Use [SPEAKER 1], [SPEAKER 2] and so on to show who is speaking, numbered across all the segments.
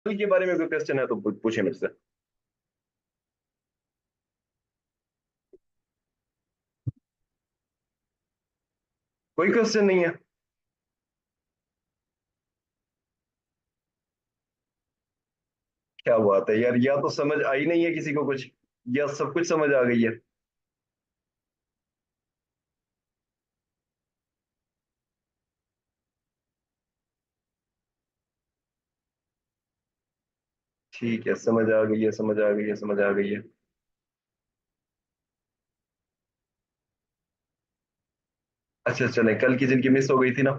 [SPEAKER 1] कल के बारे में कोई क्वेश्चन है तो पूछे मेरे से। कोई क्वेश्चन नहीं है? क्या बात है यार, या तो समझ आई नहीं है किसी को कुछ, या सब कुछ समझ आ गई है। ठीक है, समझ आ गई है, समझ आ गई है, समझ आ गई है। अच्छा चले, कल की जिनकी मिस हो गई थी ना,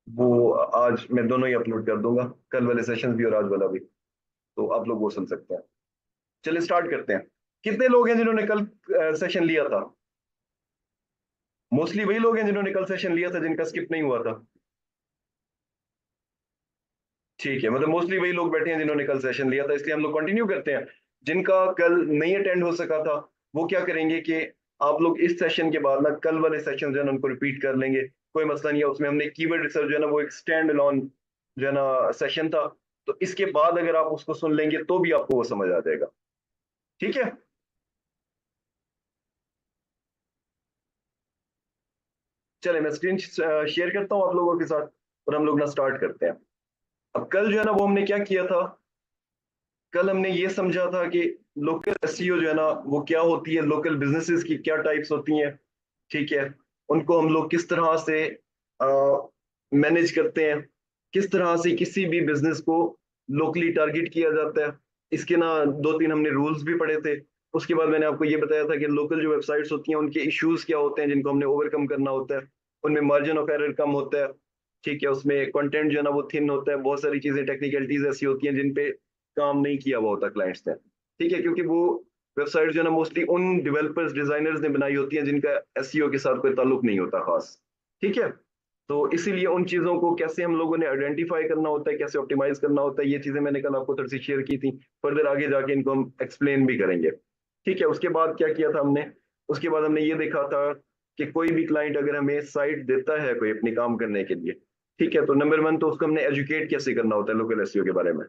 [SPEAKER 1] वो आज मैं दोनों ही अपलोड कर दूंगा, कल वाले सेशंस भी और आज वाला भी। तो आप लोग वो सुन सकते हैं। चलिए स्टार्ट करते हैं। कितने लोग हैं जिन्होंने कल सेशन लिया था? मोस्टली वही लोग हैं जिन्होंने कल सेशन लिया था, जिनका स्किप नहीं हुआ था। ठीक है, मतलब मोस्टली वही लोग बैठे हैं जिन्होंने कल सेशन लिया था, इसलिए हम लोग कंटिन्यू करते हैं। जिनका कल नहीं अटेंड हो सका था, वो क्या करेंगे कि आप लोग इस सेशन के बाद ना कल वाले सेशन जो है ना उनको रिपीट कर लेंगे। कोई मसला नहीं है, उसमें हमने कीवर्ड रिसर्च जो है ना वो एक स्टैंड अलोन जो है ना सेशन था। तो इसके बाद अगर आप उसको सुन लेंगे तो भी आपको वो समझ आ जाएगा। ठीक है। चले, मैं स्क्रीन शेयर करता हूँ आप लोगों के साथ और हम लोग ना स्टार्ट करते हैं। अब कल जो है ना वो हमने क्या किया था? कल हमने ये समझा था कि लोकल एसईओ जो है ना वो क्या होती है, लोकल बिजनेसेस की क्या टाइप्स होती हैं। ठीक है। उनको हम लोग किस तरह से मैनेज करते हैं, किस तरह से किसी भी बिजनेस को लोकली टारगेट किया जाता है। इसके ना दो तीन हमने रूल्स भी पढ़े थे। उसके बाद मैंने आपको ये बताया था कि लोकल जो वेबसाइट्स होती हैं उनके इश्यूज क्या होते हैं जिनको हमने ओवरकम करना होता है। उनमें मार्जिन ऑफ एरर कम होता है। ठीक है, उसमें कंटेंट जो है ना वो थिन होता है, बहुत सारी चीजें टेक्निकलिटीज ऐसी होती हैं जिन पे काम नहीं किया हुआ होता क्लाइंट्स ने। ठीक है, क्योंकि वो वेबसाइट जो है ना मोस्टली उन डेवलपर्स डिजाइनर्स ने बनाई होती हैं जिनका एसईओ के साथ कोई ताल्लुक नहीं होता खास। ठीक है। तो इसीलिए उन चीजों को कैसे हम लोगों ने आइडेंटिफाई करना होता है, कैसे ऑप्टिमाइज करना होता है, ये चीजें मैंने कल आपको थोड़ी सी शेयर की थी। फर्दर आगे जाके इनको हम एक्सप्लेन भी करेंगे। ठीक है, उसके बाद क्या किया था हमने? उसके बाद हमने ये देखा था कि कोई भी क्लाइंट अगर हमें साइट देता है कोई अपने काम करने के लिए, ठीक है, तो नंबर वन तो उसको हमने एजुकेट कैसे करना होता है लोकल एसईओ के बारे में।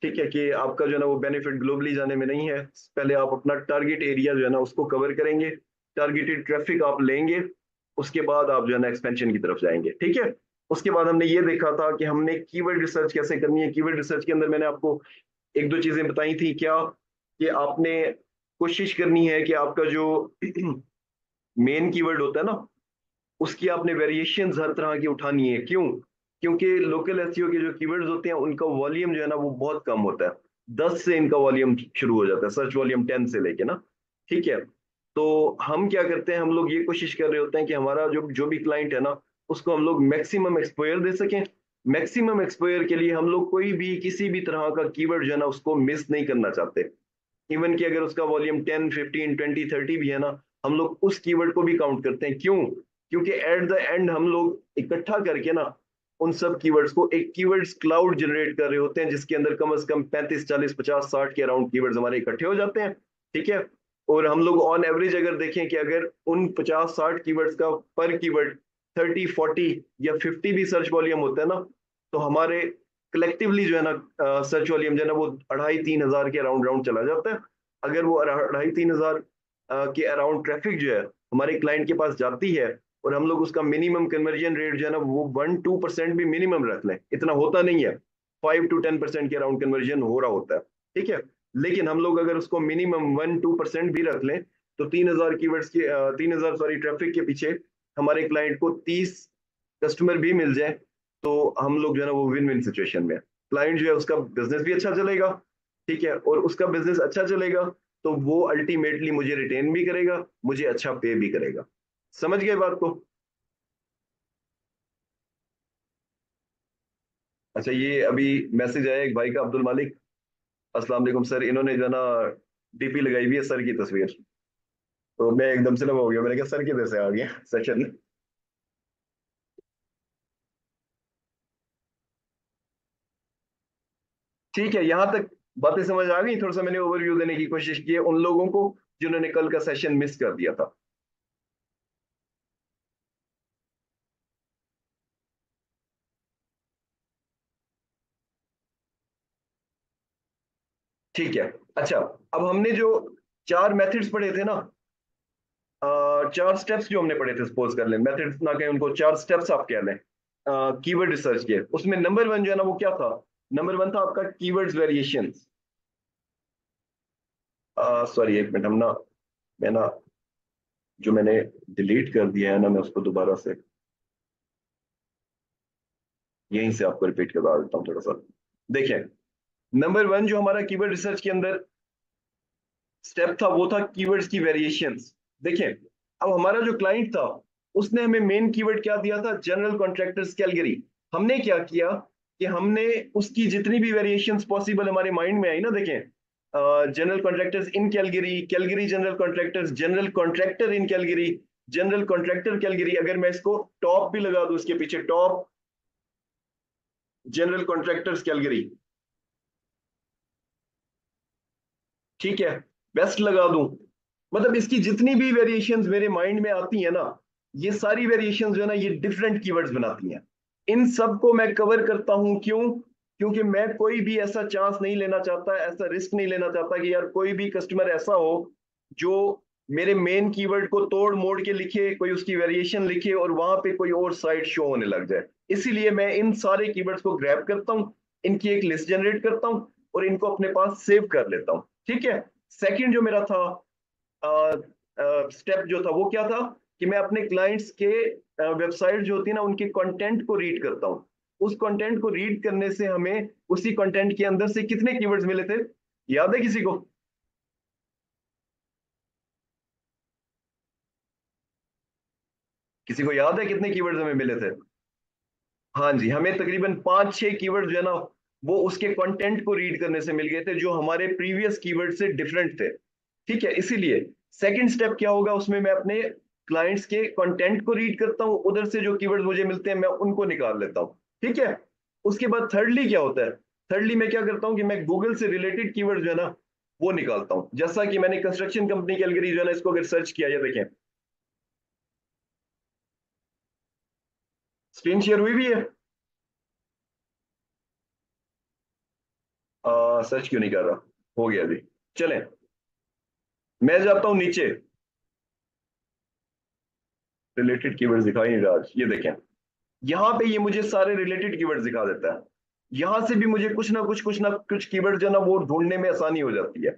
[SPEAKER 1] ठीक है, कि आपका जो है ना वो बेनिफिट ग्लोबली जाने में नहीं है। पहले आप अपना टारगेट एरिया जो है ना उसको कवर करेंगे, टारगेटेड ट्रैफिक आप लेंगे, उसके बाद आप जो है ना एक्सपेंशन की तरफ जाएंगे। ठीक है। उसके बाद हमने ये देखा था कि हमने कीवर्ड रिसर्च कैसे करनी है। कीवर्ड रिसर्च के अंदर मैंने आपको एक दो चीजें बताई थी क्या, कि आपने कोशिश करनी है कि आपका जो मेन कीवर्ड होता है ना उसकी आपने वेरिएशंस हर तरह की उठानी है। क्यों? क्योंकि लोकल एसईओ के जो कीवर्ड्स होते हैं उनका वॉल्यूम जो है ना वो बहुत कम होता है। 10 से इनका वॉल्यूम शुरू हो जाता है, सर्च वॉल्यूम 10 से लेके ना। ठीक है। तो हम क्या करते हैं, हम लोग ये कोशिश कर रहे होते हैं कि हमारा जो जो भी क्लाइंट है ना उसको हम लोग मैक्सिमम एक्सपोजर दे सकें। मैक्सिमम एक्सपोजर के लिए हम लोग कोई भी किसी भी तरह का कीवर्ड जो है ना उसको मिस नहीं करना चाहते। इवन कि अगर उसका वॉल्यूम 10 15 20 30 भी है ना, हम लोग उस कीवर्ड को भी काउंट करते हैं। क्यों? क्योंकि एट द एंड हम लोग इकट्ठा करके ना उन सब कीवर्ड्स को एक कीवर्ड्स क्लाउड जनरेट कर रहे होते हैं, जिसके अंदर कम से कम 35 40 50 60 के अराउंड कीवर्ड्स हमारे इकट्ठे हो जाते हैं। ठीक है। और हम लोग ऑन एवरेज अगर देखें कि अगर उन 50 60 कीवर्ड्स का पर कीवर्ड 30 40 या 50 भी सर्च वॉल्यूम होता है ना, तो हमारे कलेक्टिवली जो है ना सर्च वॉल्यूम जो है ना वो 2500 3 हजार के अराउंड राउंड चला जाता है। अगर वो 2500 3 हजार के अराउंड ट्रैफिक जो है हमारे क्लाइंट के पास जाती है, और हम लोग उसका मिनिमम कन्वर्जन रेट जो है ना वो 1-2% भी मिनिमम रख लें, इतना होता नहीं है, 5 to 10% के अराउंड कन्वर्जन हो रहा होता है। ठीक है। लेकिन हम लोग अगर उसको मिनिमम 1-2% भी रख लें, तो 3000 कीवर्ड्स के 3000 सॉरी ट्रैफिक के पीछे हमारे क्लाइंट को 30 कस्टमर भी मिल जाए, तो हम लोग जो है ना वो विन विन सिचुएशन में है। क्लाइंट जो है उसका बिजनेस भी अच्छा चलेगा। ठीक है, और उसका बिजनेस अच्छा चलेगा तो वो अल्टीमेटली मुझे रिटेन भी करेगा, मुझे अच्छा पे भी करेगा। समझ गए बात को? अच्छा, ये अभी मैसेज आया एक भाई का, अब्दुल मालिक। अस्सलाम वालेकुम सर, इन्होंने जो है ना डीपी लगाई हुई है सर की तस्वीर। तो मैं एकदम से लगा हो गया, मैंने कहा सर किधर से आ गया सेशन। ठीक है, यहाँ तक बातें समझ आ गई। थोड़ा सा मैंने ओवरव्यू देने की कोशिश की है उन लोगों को जिन्होंने कल का सेशन मिस कर दिया था। ठीक है। अच्छा, अब हमने जो 4 मेथड्स पढ़े थे ना, 4 स्टेप्स जो हमने पढ़े थे, सपोज कर लें मेथड्स ना कहें उनको, 4 स्टेप्स आप कह लें कीवर्ड रिसर्च के, उसमें नंबर 1 जो है ना वो क्या था? नंबर 1 था आपका कीवर्ड्स वेरिएशंस। सॉरी एक मिनट, हम ना, मैं ना, जो मैंने डिलीट कर दिया है ना, मैं उसको दोबारा से यहीं से आपको रिपीट करवा देता हूँ थोड़ा सा। देखिए, नंबर 1 जो हमारा कीवर्ड रिसर्च के अंदर स्टेप था वो था कीवर्ड्स की वेरिएशंस। देखिए, अब हमारा जो क्लाइंट था उसने हमें मेन कीवर्ड क्या दिया था? General contractors Calgary. हमने क्या किया कि हमने उसकी जितनी भी वेरिएशंस पॉसिबल हमारे माइंड में आई ना, देखें, general contractors in Calgary, Calgary general contractors, general contractor in Calgary, general contractor Calgary, अगर मैं इसको टॉप भी लगा दूं इसके पीछे, टॉप जनरल कॉन्ट्रैक्टर्स कैलगरी, ठीक है, बेस्ट लगा दूं, मतलब इसकी जितनी भी वेरिएशंस मेरे माइंड में आती है ना, ये सारी वेरिएशंस जो है ना ये डिफरेंट कीवर्ड्स बनाती हैं। इन सब को मैं कवर करता हूं, क्यों? क्योंकि मैं कोई भी ऐसा चांस नहीं लेना चाहता, ऐसा रिस्क नहीं लेना चाहता कि यार कोई भी कस्टमर ऐसा हो जो मेरे मेन कीवर्ड को तोड़ मोड़ के लिखे, कोई उसकी वेरिएशन लिखे और वहां पे कोई और साइट शो होने लग जाए। इसीलिए मैं इन सारे कीवर्ड्स को ग्रैब करता हूं, इनकी एक लिस्ट जनरेट करता हूं और इनको अपने पास सेव कर लेता हूं। ठीक है। सेकंड जो मेरा था स्टेप जो था वो क्या था कि मैं अपने क्लाइंट्स के वेबसाइट जो होती है ना उनके कंटेंट को रीड करता हूँ। उस कंटेंट को रीड करने से हमें उसी कंटेंट के अंदर से कितने कीवर्ड्स मिले थे? याद है किसी को? किसी को याद है कितने कीवर्ड्स हमें मिले थे? हाँ जी, हमें तकरीबन 5-6 कीवर्ड जो है ना वो उसके कंटेंट को रीड करने से मिल गए थे, जो हमारे प्रीवियस कीवर्ड से डिफरेंट थे। ठीक है, इसीलिए सेकंड स्टेप क्या होगा उसमें, मैं अपने क्लाइंट्स के कंटेंट को रीड करता हूँ, उधर से जो कीवर्ड मुझे मिलते हैं मैं उनको निकाल लेता हूँ। ठीक है। उसके बाद थर्डली क्या होता है? थर्डली मैं क्या करता हूँ कि मैं गूगल से रिलेटेड कीवर्ड जो है ना वो निकालता हूँ। जैसा कि मैंने कंस्ट्रक्शन कंपनी कैलगरी जो है ना इसको अगर सर्च किया, ये देखें, स्क्रीन शेयर हुई भी है। सर्च क्यों नहीं कर रहा? हो गया जी। चलें, मैं जाता हूं नीचे, रिलेटेड कीवर्ड्स दिखाई नहीं रहा आज, ये देखें, यहां पे ये मुझे सारे रिलेटेड कीवर्ड्स दिखा देता है। यहां से भी मुझे कुछ ना कुछ कीवर्ड जो ना वो ढूंढने में आसानी हो जाती है।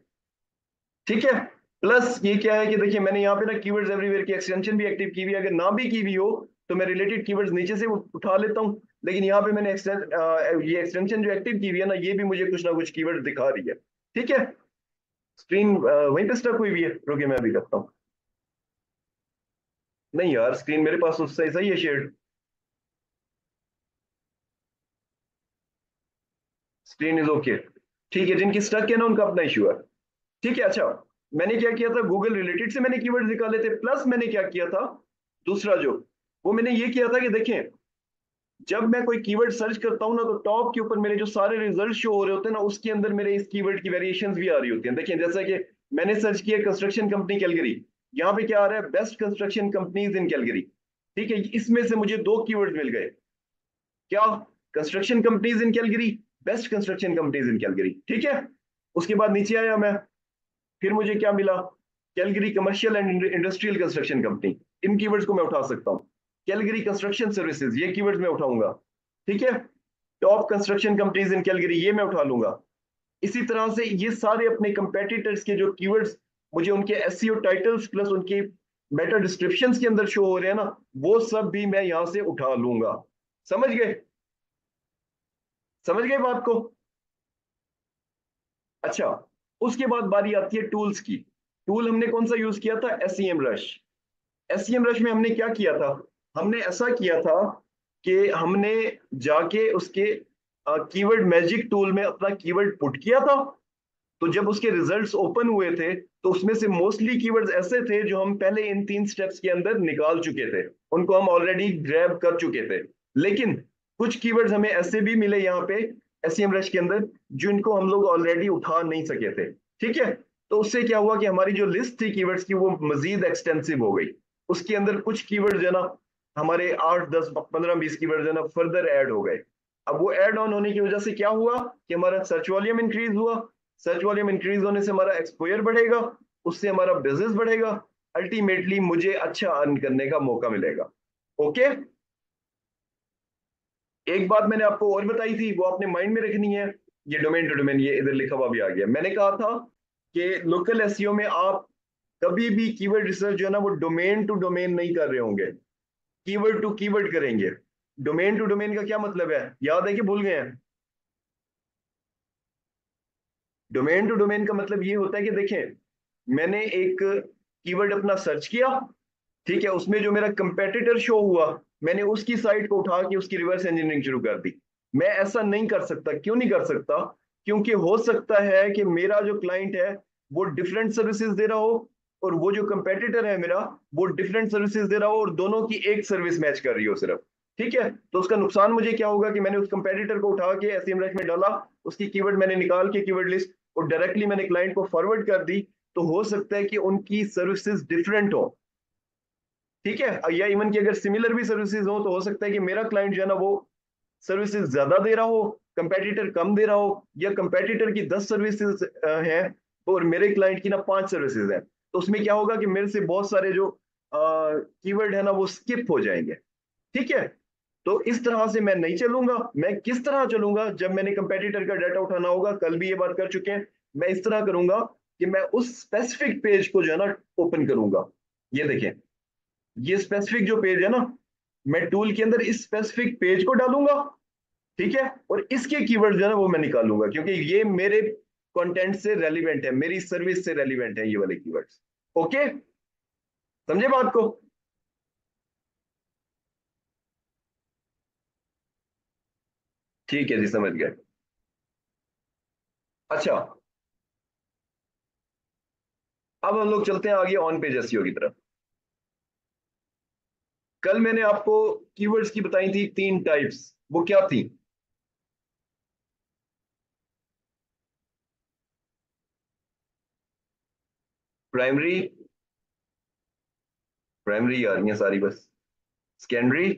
[SPEAKER 1] ठीक है। प्लस ये क्या है कि देखिए, मैंने यहाँ पे ना कीवर्ड्स एवरीवेयर की एक्सटेंशन भी एक्टिव की हुई है। अगर ना भी की हुई हो तो मैं रिलेटेड कीवर्ड्स नीचे से उठा लेता हूँ, लेकिन यहाँ पे मैंने ये एक्सटेंशन जो एक्टिव की हुई है ना ये भी मुझे कुछ ना कुछ कीवर्ड दिखा रही है। ठीक है। स्क्रीन वहीं पे स्टक हुई हुई है, रुकिए मैं अभी करता हूँ। नहीं यार, स्क्रीन मेरे पास तो सही सही है शेड, स्क्रीन इज ओके। ठीक है, जिनकी स्टक है ना उनका अपना इशू है। ठीक है। अच्छा, मैंने क्या किया था, गूगल रिलेटेड से मैंने कीवर्ड निकाले थे, प्लस मैंने क्या किया था, दूसरा जो, वो मैंने ये किया था कि देखें, जब मैं कोई कीवर्ड सर्च करता हूं ना तो टॉप के ऊपर मेरे जो सारे रिजल्ट शो हो रहे होते हैं ना उसके अंदर मेरे इस कीवर्ड की वेरिएशंस भी आ रही होती हैं। देखें, जैसा कि मैंने सर्च किया कंस्ट्रक्शन कंपनी कैलगरी, यहाँ पे क्या आ रहा है? Best construction companies in Calgary. ठीक है, इसमें से मुझे 2 कीवर्ड मिल गए। क्या? Construction companies in Calgary, best construction companies in Calgary. ठीक है। उसके बाद नीचे आया मैं, फिर मुझे क्या मिला? Calgary commercial and industrial construction company, in keywords को मैं उठा सकता हूँ। कैलगरी कंस्ट्रक्शन सर्विसेज, ये कीवर्ड्स मैं उठाऊंगा। ठीक है। Top construction companies in Calgary, ये मैं उठा लूंगा। इसी तरह से ये सारे अपने कंपेटिटर्स के जो कीवर्ड्स मुझे उनके एसईओ टाइटल्स प्लस उनकी मेटा डिस्क्रिप्शंस के अंदर शो हो रहे हैं ना, वो सब भी मैं यहां से उठा लूंगा। समझ गए? समझ गए बात को? अच्छा, उसके बाद बारी आती है टूल्स की। टूल हमने कौन सा यूज किया था? SEM rush. एसईएम रश में हमने क्या किया था? हमने ऐसा किया था कि हमने जाके उसके कीवर्ड मैजिक टूल में अपना कीवर्ड पुट किया था। तो जब उसके रिजल्ट्स ओपन हुए थे तो उसमें से मोस्टली कीवर्ड्स ऐसे थे जो हम पहले इन 3 स्टेप्स के अंदर निकाल चुके थे, उनको हम ऑलरेडी ग्रैब कर चुके थे। लेकिन कुछ कीवर्ड्स हमें ऐसे भी मिले यहाँ पे एसईएम रश के अंदर जिनको हम लोग ऑलरेडी उठा नहीं सके थे। ठीक है। तो उससे क्या हुआ कि हमारी जो लिस्ट थी कीवर्ड्स की वो मजीद एक्सटेंसिव हो गई। उसके अंदर कुछ कीवर्ड जो है ना हमारे 8 10 15 20 कीवर्ड जो है ना फर्दर ऐड हो गए। अब वो ऐड ऑन होने की वजह से क्या हुआ कि हमारा सर्च वॉल्यूम इंक्रीज हुआ, सर्च वॉल्यूम इंक्रीज होने से हमारा एक्सपोजर बढ़ेगा, उससे हमारा बिजनेस बढ़ेगा, अल्टीमेटली मुझे अच्छा अर्न करने का मौका मिलेगा। ओके, एक बात मैंने आपको और बताई थी, वो आपने माइंड में रखनी है। ये डोमेन टू डोमेन, ये इधर लिखा हुआ भी आ गया। मैंने कहा था कि लोकल एसईओ में आप कभी भी कीवर्ड रिसर्च जो है ना वो डोमेन टू डोमेन नहीं कर रहे होंगे, कीवर्ड टू कीवर्ड करेंगे। डोमेन टू डोमेन का क्या मतलब है, याद है कि भूल गए हैं? डोमेन टू डोमेन का मतलब ये होता है कि देखें, मैंने एक कीवर्ड अपना सर्च किया, ठीक है, उसमें जो मेरा कंपेटिटर शो हुआ, मैंने उसकी साइट को उठा के उसकी रिवर्स इंजीनियरिंग शुरू कर दी। मैं ऐसा नहीं कर सकता। क्यों नहीं कर सकता? क्योंकि हो सकता है कि मेरा जो क्लाइंट है वो डिफरेंट सर्विसेज दे रहा हो, और वो जो कंपेटिटर है मेरा वो डिफरेंट सर्विसेज दे रहा हो, और दोनों की एक सर्विस मैच कर रही हो सिर्फ। ठीक है, तो उसका नुकसान मुझे क्या होगा कि मैंने उस कंपेटिटर को उठा के एसईएमएस में डाला, उसकी कीवर्ड मैंने निकाल के कीवर्ड लिस्ट और डायरेक्टली मैंने क्लाइंट को फॉरवर्ड कर दी। तो हो सकता है कि उनकी सर्विसेज डिफरेंट हो, ठीक है, या इवन की अगर सिमिलर भी सर्विसेज हो तो हो सकता है कि मेरा क्लाइंट जो है ना वो सर्विसेज ज्यादा दे रहा हो, कंपेटिटर कम दे रहा हो, या कंपेटिटर की 10 सर्विसेज है और मेरे क्लाइंट की ना 5 सर्विसेज है। तो उसमें क्या होगा कि मेरे से बहुत सारे जो कीवर्ड है ना वो स्किप हो जाएंगे। ठीक है, तो इस तरह से मैं नहीं चलूंगा। मैं किस तरह चलूंगा? जब मैंने कंपेटिटर का डाटा उठाना होगा, कल भी ये बात कर चुके हैं, मैं इस तरह करूंगा कि मैं उस स्पेसिफिक पेज को जो है ना ओपन करूंगा। ये देखें, ये स्पेसिफिक जो पेज है ना, मैं टूल के अंदर इस स्पेसिफिक पेज को डालूंगा, ठीक है, और इसके कीवर्ड जो है ना वो मैं निकालूंगा, क्योंकि ये मेरे कंटेंट से रेलिवेंट है, मेरी सर्विस से रेलिवेंट है ये वाले कीवर्ड्स। ओके, समझे बात को? ठीक है जी, समझ गए। अच्छा, अब हम लोग चलते हैं आगे ऑन पेज एसईओ की तरफ। कल मैंने आपको कीवर्ड्स की बताई थी 3 टाइप्स, वो क्या थी? प्राइमरी, प्राइमरी आ रही है सारी बस, सेकेंडरी,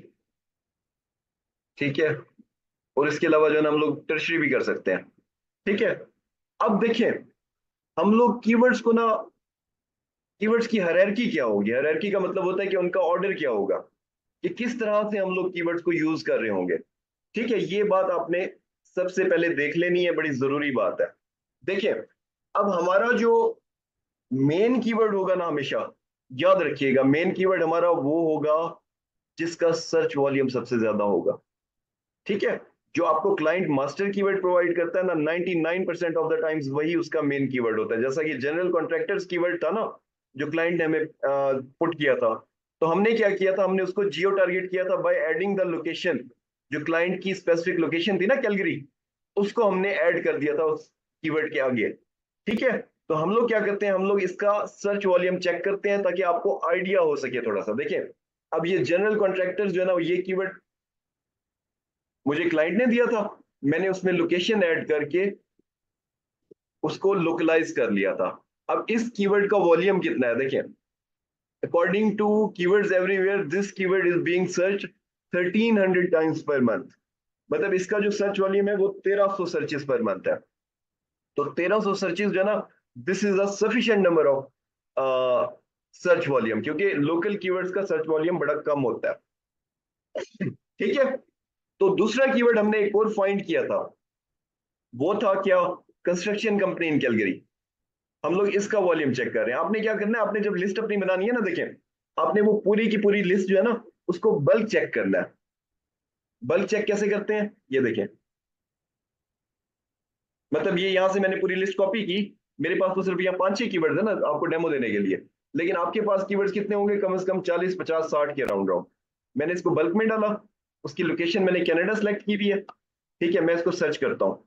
[SPEAKER 1] ठीक है, और इसके अलावा जो है ना हम लोग टर्शरी भी कर सकते हैं। ठीक है, अब देखें, हम लोग कीवर्ड्स को ना, कीवर्ड्स की हायरार्की क्या होगी? हायरार्की का मतलब होता है कि उनका ऑर्डर क्या होगा, कि किस तरह से हम लोग कीवर्ड्स को यूज कर रहे होंगे। ठीक है, ये बात आपने सबसे पहले देख लेनी है, बड़ी जरूरी बात है। देखिए, अब हमारा जो मेन कीवर्ड होगा ना, हमेशा याद रखिएगा, मेन कीवर्ड हमारा वो होगा जिसका सर्च वॉल्यूम सबसे ज्यादा होगा। ठीक है, जो आपको क्लाइंट मास्टर कीवर्ड प्रोवाइड करता है ना, 99% ऑफ द टाइम्स वही उसका मेन कीवर्ड होता है। जैसा कि जनरल कॉन्ट्रैक्टर्स कीवर्ड था ना, जो क्लाइंट ने हमें पुट किया था, तो हमने क्या किया था, हमने उसको जियो टारगेट किया था बाय एडिंग द लोकेशन। जो क्लाइंट की स्पेसिफिक लोकेशन थी ना, कैलगरी, उसको हमने ऐड कर दिया था उस कीवर्ड के आगे। ठीक है, तो हम लोग क्या करते हैं, हम लोग इसका सर्च वॉल्यूम चेक करते हैं ताकि आपको आइडिया हो सके थोड़ा सा। देखिए, अब ये जनरल कॉन्ट्रैक्टर्स जो है ना, ये कीवर्ड मुझे क्लाइंट ने दिया था, मैंने उसमें लोकेशन ऐड करके उसको लोकलाइज कर लिया था। अब इस कीवर्ड का वॉल्यूम कितना है देखिए, according to keywords everywhere this keyword is being search 1300 times per month. मतलब इसका जो सर्च वॉल्यूम है वो 1300 सर्चेस पर मंथ है। तो 1300 सर्चेस जो है ना, this is a sufficient number of search volume, क्योंकि लोकल कीवर्ड्स का सर्च वॉल्यूम बड़ा कम होता है। ठीक है, तो दूसरा कीवर्ड हमने एक और फाइंड किया था, वो था क्या? Construction company in Calgary. हम लोग इसका वॉल्यूम चेक कर रहे हैं। आपने क्या करना है, आपने जब लिस्ट अपनी बनानी है ना, देखें, आपने वो पूरी की पूरी लिस्ट जो है ना उसको बल्क चेक करना है। बल्क चेक कैसे करते हैं, ये देखें, मतलब ये यहां से मैंने पूरी लिस्ट कॉपी की, मेरे पास तो सिर्फ यहाँ 5-6 कीवर्ड्स है ना आपको डेमो देने के लिए, लेकिन आपके पास कीवर्ड्स कितने होंगे? कम से कम 40, 50, 60 के अराउंड राउंड। मैंने इसको बल्क में डाला, उसकी लोकेशन मैंने कनाडा सेलेक्ट की हुई है। ठीक है, मैं इसको सर्च करता हूँ,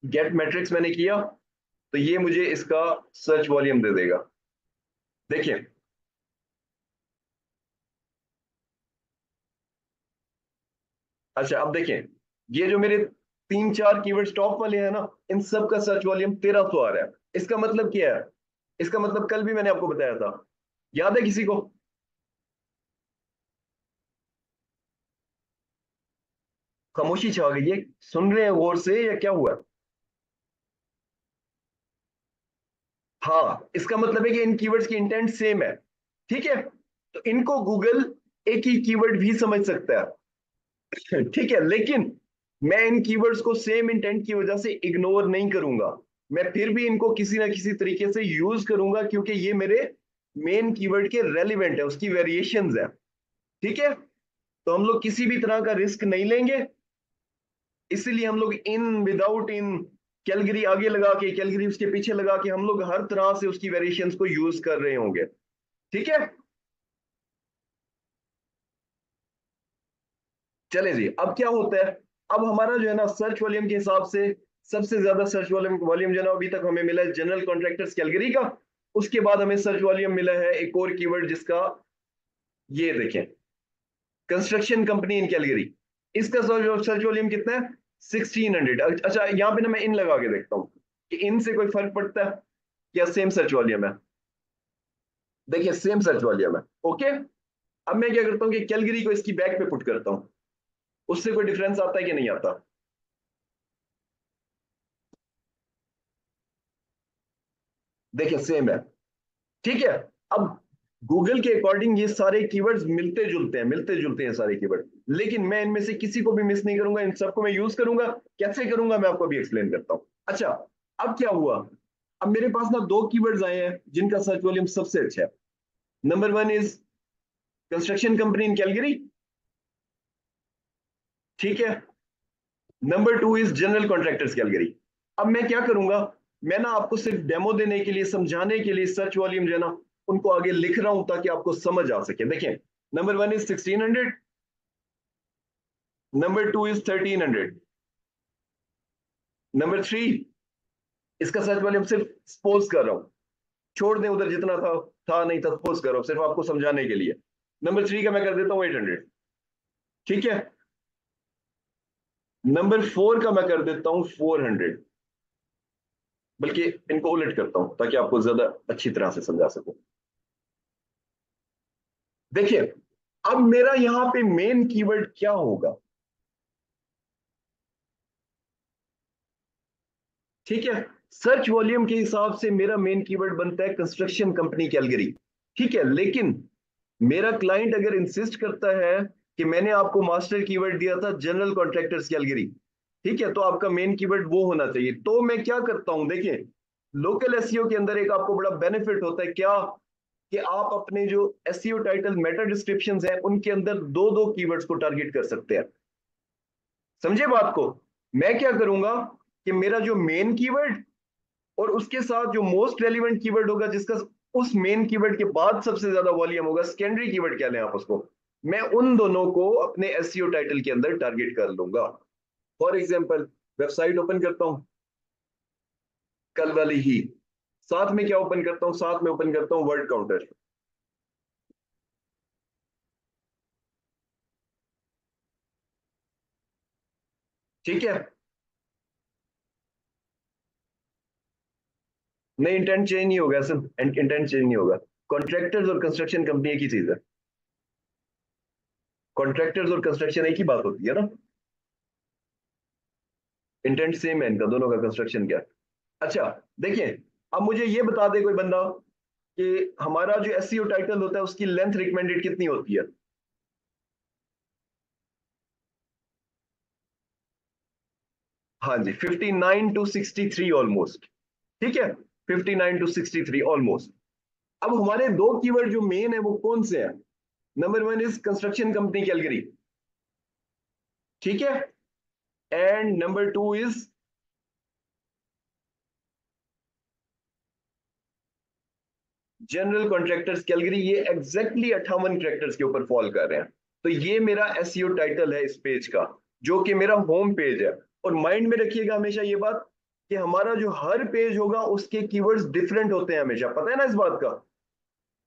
[SPEAKER 1] गेट मैट्रिक्स मैंने किया, तो ये मुझे इसका सर्च वॉल्यूम दे देगा। देखिए, अच्छा अब देखें, ये जो मेरे 3-4 कीवर्ड्स टॉप वाले हैं ना, इन सब का सर्च वॉल्यूम 1300 आ रहा है। इसका मतलब क्या है? इसका मतलब कल भी मैंने आपको बताया था, याद है किसी को? खामोशी छा गई है, सुन रहे हैं गौर से या क्या हुआ? हाँ, इसका मतलब है कि इन कीवर्ड्स की इंटेंट सेम है। ठीक है, तो इनको गूगल एक ही कीवर्ड भी समझ सकता है। ठीक है, लेकिन मैं इन कीवर्ड्स को सेम इंटेंट की वजह से इग्नोर नहीं करूंगा। मैं फिर भी इनको किसी ना किसी तरीके से यूज करूंगा, क्योंकि ये मेरे मेन कीवर्ड के रेलिवेंट है, उसकी वेरिएशंस है। ठीक है, तो हम लोग किसी भी तरह का रिस्क नहीं लेंगे, इसीलिए हम लोग इन विदाउट इन, कैलगरी आगे लगा के, कैलगरी उसके पीछे लगा के, हम लोग हर तरह से उसकी वेरिएशंस को यूज कर रहे होंगे। ठीक है, चले जी, अब क्या होता है। अब हमारा जो है ना सर्च वॉल्यूम के हिसाब से सबसे ज्यादा सर्च वॉल्यूम वॉल्यूम जो है ना अभी तक हमें मिला है जनरल कॉन्ट्रैक्टर्स कैलगरी का। उसके बाद हमें सर्च वॉल्यूम मिला है एक और कीवर्ड जिसका, ये देखें, कंस्ट्रक्शन कंपनी इन कैलगरी। इसका सर्च वॉल्यूम कितना है? 1600। अच्छा, यहाँ पे ना मैं इन लगा के देखता हूँ कि इन से कोई फर्क पड़ता है या सेम सर्च वॉल्यूम है। देखिए, सेम सर्च वॉल्यूम है। ओके, अब मैं क्या करता हूँ कि कैलगरी को इसकी बैक पे पुट करता हूँ, उससे कोई डिफरेंस आता है कि नहीं आता? देखिए, सेम है। ठीक है, अब गूगल के अकॉर्डिंग ये सारे कीवर्ड्स मिलते जुलते हैं, मिलते जुलते हैं सारे कीवर्ड, लेकिन मैं इनमें से किसी को भी मिस नहीं करूंगा, इन सबको मैं यूज करूंगा। कैसे करूंगा मैं आपको अभी एक्सप्लेन करता हूं। अच्छा, अब क्या हुआ, अब मेरे पास ना दो कीवर्ड्स आए हैं जिनका सर्च वॉल्यूम सबसे अच्छा है। Number one is construction company in Calgary. ठीक है, number two is general contractors Calgary. अब मैं क्या करूंगा, मैं ना आपको सिर्फ डेमो देने के लिए, समझाने के लिए सर्च वॉल्यूम जो है ना उनको आगे लिख रहा हूं ताकि आपको समझ आ सके। देखें, number one is 1600, number two is 1300, number three, इसका सर्च वॉल्यूम सिर्फ सपोज कर रहा हूं, छोड़ दें उधर जितना था नहीं था, सपोज कर रहा हूं सिर्फ आपको समझाने के लिए। नंबर थ्री का मैं कर देता हूं 800। ठीक है, नंबर फोर का मैं कर देता हूं 400। बल्कि इनको उलट करता हूं ताकि आपको ज्यादा अच्छी तरह से समझा सकूं। देखिए, अब मेरा यहां पे मेन कीवर्ड क्या होगा? ठीक है, सर्च वॉल्यूम के हिसाब से मेरा मेन कीवर्ड बनता है कंस्ट्रक्शन कंपनी कैलगरी। ठीक है, लेकिन मेरा क्लाइंट अगर इंसिस्ट करता है कि मैंने आपको मास्टर कीवर्ड दिया था जनरल कॉन्ट्रैक्टर्स कैलगरी, ठीक है, तो आपका मेन कीवर्ड वो होना चाहिए। तो मैं क्या करता हूं, देखिए, लोकल एसईओ के अंदर एक आपको बड़ा बेनिफिट होता है क्या, कि आप अपने जो एसईओ टाइटल मेटा डिस्क्रिप्शन है उनके अंदर दो दो कीवर्ड्स को टारगेट कर सकते हैं। समझे बात को? मैं क्या करूंगा कि मेरा जो मेन कीवर्ड और उसके साथ जो मोस्ट रेलिवेंट कीवर्ड होगा, जिसका उस मेन कीवर्ड के बाद सबसे ज्यादा वॉल्यूम होगा, सेकेंडरी कीवर्ड कह लें आप उसको, मैं उन दोनों को अपने एसईओ टाइटल के अंदर टारगेट कर लूंगा। फॉर एग्जांपल, वेबसाइट ओपन करता हूं, कल वाली ही, साथ में क्या ओपन करता हूं, साथ में ओपन करता हूं वर्ड काउंटर। ठीक है, नहीं, इंटेंट चेंज नहीं होगा, सिर्फ इंटेंट चेंज नहीं होगा। कॉन्ट्रैक्टर्स और कंस्ट्रक्शन कंपनी एक ही चीज है। कॉन्ट्रैक्टर्स और कंस्ट्रक्शन एक ही बात होती है ना, इंटेंट सेम है इनका दोनों का, कंस्ट्रक्शन क्या। अच्छा, देखिए, अब मुझे ये बता दे कोई बंदा कि हमारा जो एसईओ टाइटल होता है उसकी लेंथ रिकमेंडेड कितनी होती है? हाँ जी, 59 to 63 ऑलमोस्ट। ठीक है, 59 to 63 ऑलमोस्ट। अब हमारे दो कीवर्ड जो मेन है वो कौन से हैं? Number one is construction company Calgary. ठीक है, and number two is general contractors Calgary. ये एग्जैक्टली 58 कैरेक्टर्स के ऊपर फॉल कर रहे हैं। तो ये मेरा एसईओ टाइटल है इस पेज का, जो कि मेरा होम पेज है। और माइंड में रखिएगा हमेशा ये बात कि हमारा जो हर पेज होगा उसके कीवर्ड्स डिफरेंट होते हैं हमेशा, पता है ना इस बात का।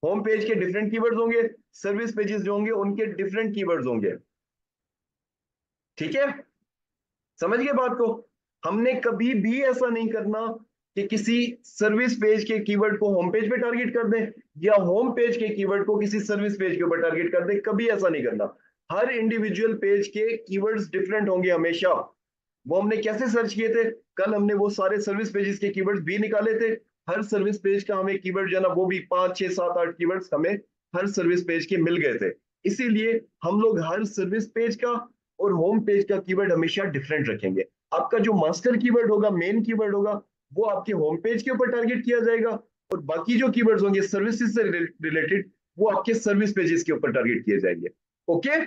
[SPEAKER 1] होम पेज के डिफरेंट कीवर्ड्स होंगे, सर्विस पेजेस जो होंगे उनके डिफरेंट कीवर्ड्स होंगे। ठीक है, समझ गए बात को? हमने कभी भी ऐसा नहीं करना कि किसी सर्विस पेज के कीवर्ड को होम पेज पे टारगेट कर दें, या होम पेज के कीवर्ड को किसी सर्विस पेज के ऊपर टारगेट कर दें, कभी ऐसा नहीं करना। हर इंडिविजुअल पेज के कीवर्ड्स डिफरेंट होंगे हमेशा। वो हमने कैसे सर्च किए थे? कल हमने वो सारे सर्विस पेजेस के कीवर्ड्स भी निकाले थे, हर सर्विस पेज का हमें कीवर्ड जो है ना वो भी 5 6 7 8 कीवर्ड्स हमें हर सर्विस पेज के मिल गए थे। इसीलिए हम लोग हर सर्विस पेज का और होम पेज का कीवर्ड हमेशा डिफरेंट रखेंगे। आपका जो मास्टर कीवर्ड होगा, मेन कीवर्ड होगा, वो आपके होम पेज के ऊपर टारगेट किया जाएगा, और बाकी जो कीवर्ड्स होंगे सर्विसेज से रिलेटेड वो आपके सर्विस पेजेस के ऊपर टारगेट किए जाएंगे। ओके,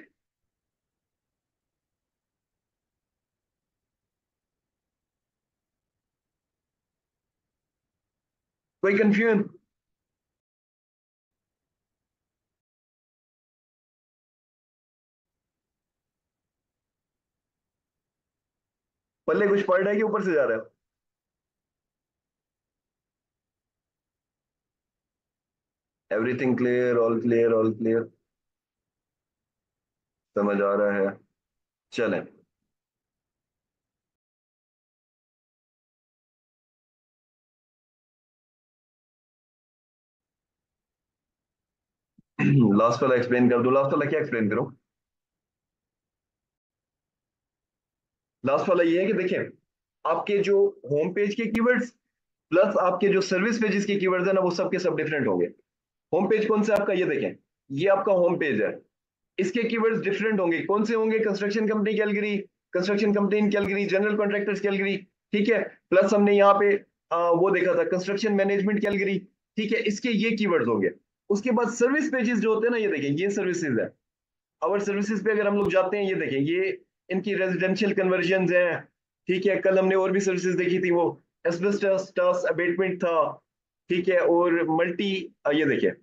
[SPEAKER 1] कोई कंफ्यूजन? पल्ले कुछ पड़ रहा है कि ऊपर से जा रहा है? Everything clear, all clear, all clear, समझ आ रहा है? चलें। लास्ट वाला एक्सप्लेन कर दो। लास्ट वाला क्या एक्सप्लेन करूं? लास्ट वाला ये है कि देखिए, आपके जो होम पेज के कीवर्ड्स प्लस आपके जो सर्विस पेजेस के कीवर्ड्स है ना वो सब के सब डिफरेंट होंगे। होम पेज कौन सा आपका, ये देखें, ये आपका होम पेज है। इसके कीवर्ड्स डिफरेंट होंगे। कौन से होंगे? Construction company Calgary, construction company in Calgary, general contractors Calgary, ठीक है। प्लस हमने यहाँ पे वो देखा था कंस्ट्रक्शन मैनेजमेंट कैलगरी, ठीक है। इसके ये कीवर्ड्स होंगे। उसके बाद सर्विस पेजेस जो होते हैं ना, ये देखें, ये सर्विसेज है। और सर्विसेज पे अगर हम लोग जाते हैं, ये देखें, ये इनकी रेजिडेंशियल कन्वर्जन है, ठीक है। कल हमने और भी सर्विसेज देखी थी, वो एस्बेस्टस अबेटमेंट था, ठीक है। और मल्टी, ये देखिए,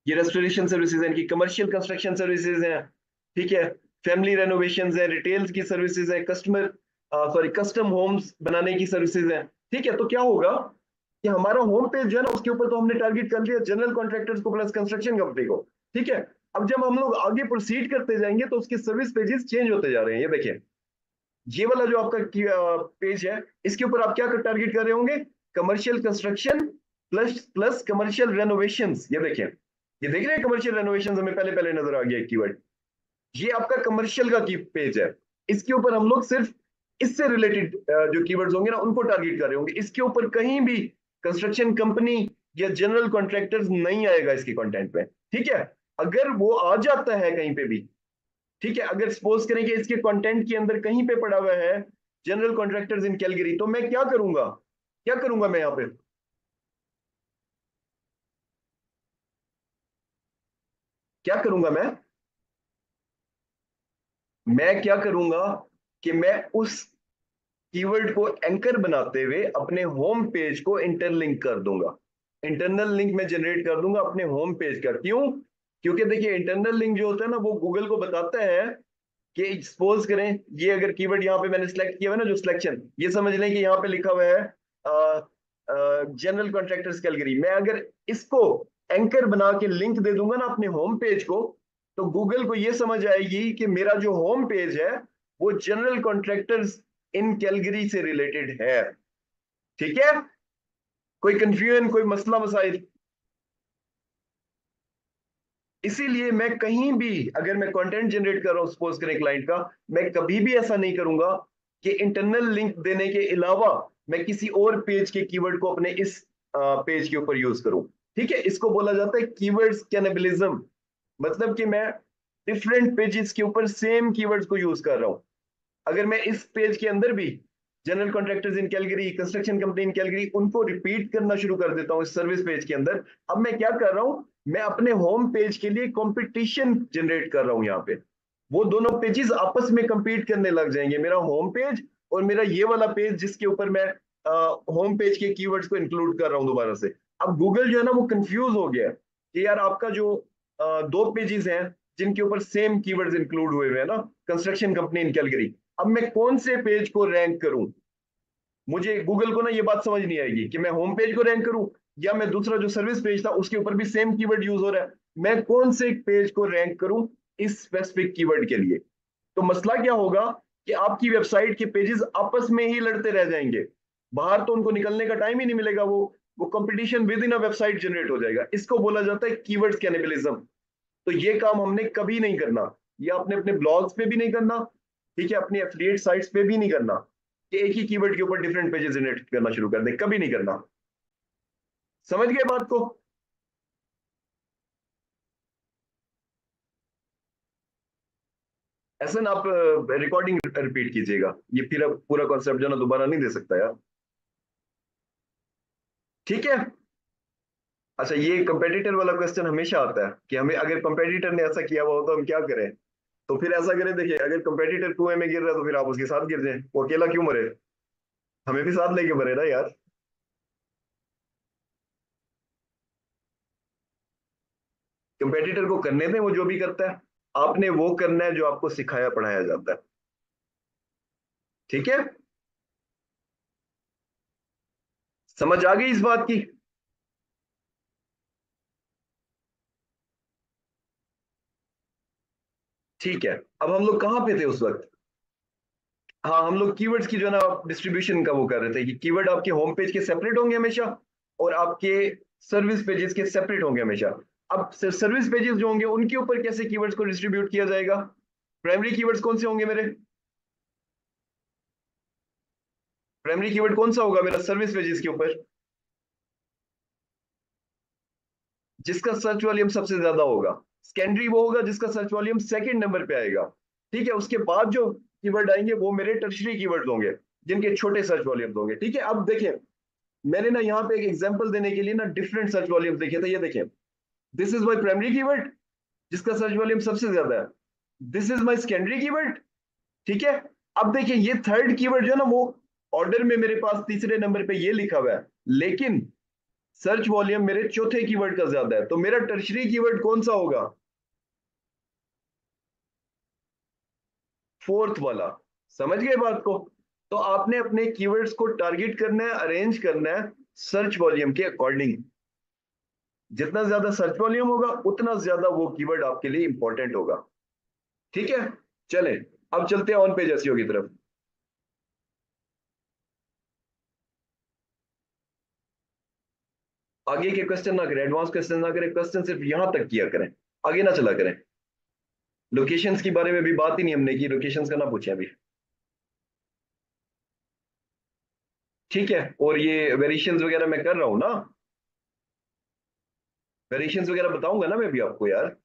[SPEAKER 1] ये रेस्टोरेशन सर्विसेज है, इनकी कमर्शियल कंस्ट्रक्शन सर्विसेज हैं, ठीक है। फैमिली रेनोवेशन है, रिटेल्स की सर्विसेज है, कस्टम होम्स बनाने की सर्विसेज है, ठीक है। तो क्या होगा कि हमारा होम पेज जो है ना उसके ऊपर तो हमने टारगेट कर लिया जनरल कॉन्ट्रैक्टर्स को प्लस कंस्ट्रक्शन कंपनी को, ठीक है। अब जब हम लोग आगे प्रोसीड करते जाएंगे तो उसके सर्विस पेजेस चेंज होते जा रहे हैं। ये देखिए, ये वाला जो आपका पेज है, इसके ऊपर आप क्या टारगेट कर रहे होंगे? Commercial construction plus plus commercial renovation. ये देखें, ये देख रहे हैं, कमर्शियल रेनोवेशन हमें पहले पहले नजर आ गया कीवर्ड। ये आपका कमर्शियल का की पेज है। इसके ऊपर हम लोग सिर्फ इससे रिलेटेड जो कीवर्ड्स होंगे ना उनको टारगेट कर रहे होंगे। इसके ऊपर कहीं भी कंस्ट्रक्शन कंपनी या जनरल कॉन्ट्रैक्टर्स नहीं आएगा इसके कंटेंट में, ठीक है। अगर वो आ जाता है कहीं पे भी, ठीक है, अगर सपोज करें कि इसके कंटेंट के अंदर कहीं पे पड़ा हुआ है जनरल कॉन्ट्रैक्टर्स इन कैलगरी, तो मैं क्या करूंगा? क्या करूंगा मैं यहाँ पे? क्या करूंगा मैं क्या करूंगा कि मैं उस कीवर्ड को एंकर बनाते हुए अपने होम पेज को इंटरलिंक कर दूंगा। इंटरनल लिंक में जनरेट कर दूंगा अपने होम पेज का। क्यों? क्योंकि देखिए, इंटरनल लिंक जो होता है ना वो गूगल को बताता है कि सपोज करें, ये अगर कीवर्ड यहाँ पे मैंने सिलेक्ट किया हुआ है ना, जो सिलेक्शन, ये समझ लें कि यहाँ पे लिखा हुआ है जनरल कॉन्ट्रैक्टर्स कैलगरी। मैं अगर इसको एंकर बना के लिंक दे दूंगा ना अपने होम पेज को, तो गूगल को ये समझ आएगी कि मेरा जो होम पेज है वो जनरल कॉन्ट्रैक्टर्स इन कैलगरी से रिलेटेड है, ठीक है। कोई कंफ्यूजन, कोई मसला मसाइल? इसीलिए मैं कहीं भी अगर मैं कंटेंट जनरेट कर रहा हूं सपोज करें क्लाइंट का, मैं कभी भी ऐसा नहीं करूंगा कि इंटरनल लिंक देने के अलावा मैं किसी और पेज के कीवर्ड को अपने इस पेज के ऊपर यूज करूं, ठीक है। इसको बोला जाता है कीवर्ड्स कैनिबलिज्म। मतलब कि मैं डिफरेंट पेजेस के ऊपर सेम कीवर्ड्स को यूज कर रहा हूं। अगर मैं इस पेज के अंदर भी general contractors in Calgary, construction company in Calgary, उनको रिपीट करना शुरू कर देता हूँ इस सर्विस पेज के अंदर, अब मैं क्या कर रहा हूं? मैं अपने होम पेज के लिए कंपटीशन जनरेट कर रहा हूं यहाँ पे। वो दोनों पेजेस आपस में compete करने लग जाएंगे, मेरा होम पेज और मेरा ये वाला पेज जिसके ऊपर मैं होम पेज के कीवर्ड्स को इंक्लूड कर रहा हूं दोबारा से। अब गूगल जो है ना वो कंफ्यूज हो गया है कि यार आपका जो दो पेजेस हैं जिनके ऊपर सेम कीवर्ड्स इंक्लूड हुए हुए हैं ना, कंस्ट्रक्शन कंपनी इन कैलगरी, अब मैं कौन से पेज को रैंक करूं? मुझे गूगल को ना ये बात समझ नहीं आएगी कि मैं होम पेज को रैंक करूं या मैं दूसरा जो सर्विस पेज था उसके ऊपर भी सेम कीवर्ड यूज हो रहा है, मैं कौन से पेज को रैंक करूं इस स्पेसिफिक कीवर्ड के लिए। तो मसला क्या होगा कि आपकी वेबसाइट के पेजेस आपस में ही लड़ते रह जाएंगे, बाहर तो उनको निकलने का टाइम ही नहीं मिलेगा। वो competition with in a website generate हो जाएगा। इसको बोला जाता है कीवर्ड्स कैनिबलिज्म। तो ये काम हमने कभी नहीं करना। ये आपने अपने ब्लॉग्स पे भी नहीं करना, ठीक है, अपनी एफिलिएट साइट्स पे भी नहीं करना कि एक ही कीवर्ड के ऊपर डिफरेंट पेजेस जनरेट करना शुरू कर दें, कभी नहीं करना। समझ गए बात को? ऐसा ना आप रिकॉर्डिंग रिपीट कीजिएगा, ये फिर अब पूरा कॉन्सेप्ट जो है ना दोबारा नहीं दे सकता यार। ठीक है। अच्छा, ये कंपेटिटर वाला क्वेश्चन हमेशा आता है कि हमें अगर कंपेटिटर ने ऐसा किया हुआ हो तो हम क्या करें। तो फिर ऐसा करें, देखिए अगर कंपेटिटर कुएं में गिर रहा है तो फिर आप उसके साथ गिर जाएं, वो अकेला क्यों मरे, हमें भी साथ लेके मरे ना यार। कंपेटिटर को करने दें, वो जो भी करता है, आपने वो करना है जो आपको सिखाया पढ़ाया जाता है। ठीक है, समझ आ गई इस बात की? ठीक है। अब हम लोग कहाँ पे थे उस वक्त? हाँ, हम लोग कीवर्ड्स की जो है ना डिस्ट्रीब्यूशन का वो कर रहे थे कि कीवर्ड आपके होम पेज के सेपरेट होंगे हमेशा, और आपके सर्विस पेजेस के सेपरेट होंगे हमेशा। अब सर्विस पेजेस जो होंगे उनके ऊपर कैसे कीवर्ड्स को डिस्ट्रीब्यूट किया जाएगा? प्राइमरी कीवर्ड्स कौन से होंगे मेरे? प्राइमरी कीवर्ड कौन सा होगा मेरा सर्विस पेजेस के ऊपर, जिसका सर्च वॉल्यूम सबसे ज्यादा होगा? सेकेंडरी वो होगा जिसका सर्च वॉल्यूम सेकंड नंबर पे आएगा। ठीक है, उसके बाद जो कीवर्ड आएंगे वो मेरे टर्शरी कीवर्ड होंगे, जिनके छोटे सर्च वॉल्यूम होंगे। ठीक है, अब देखिए मैंने ना यहाँ पे एक एग्जांपल देने के लिए ना डिफरेंट सर्च वॉल्यूम देखे थे, ये देखिए। This is my primary keyword जिसका सर्च वॉल्यूम सबसे ज्यादा है, this is my secondary keyword. ठीक है, अब देखिए ये थर्ड कीवर्ड जो है ना वो ऑर्डर में मेरे पास तीसरे नंबर पे ये लिखा हुआ है, लेकिन सर्च वॉल्यूम मेरे चौथे कीवर्ड का ज्यादा है, तो मेरा टर्शरी कीवर्ड कौन सा होगा? फोर्थ वाला। समझ गए बात को? तो आपने अपने कीवर्ड्स को टारगेट करना है, अरेंज करना है सर्च वॉल्यूम के अकॉर्डिंग। जितना ज्यादा सर्च वॉल्यूम होगा उतना ज्यादा वो कीवर्ड आपके लिए इंपॉर्टेंट होगा। ठीक है, चलें अब चलते हैं ऑन पेज एसईओ की तरफ। आगे के क्वेश्चन ना करें, एडवांस क्वेश्चन ना करें, क्वेश्चन सिर्फ यहां तक किया करें, आगे ना चला करें। लोकेशंस के बारे में भी बात ही नहीं हमने की, लोकेशंस का ना पूछे अभी। ठीक है, और ये वेरिएशंस वगैरह मैं कर रहा हूं ना, वेरिएशंस वगैरह बताऊंगा ना मैं भी आपको यार,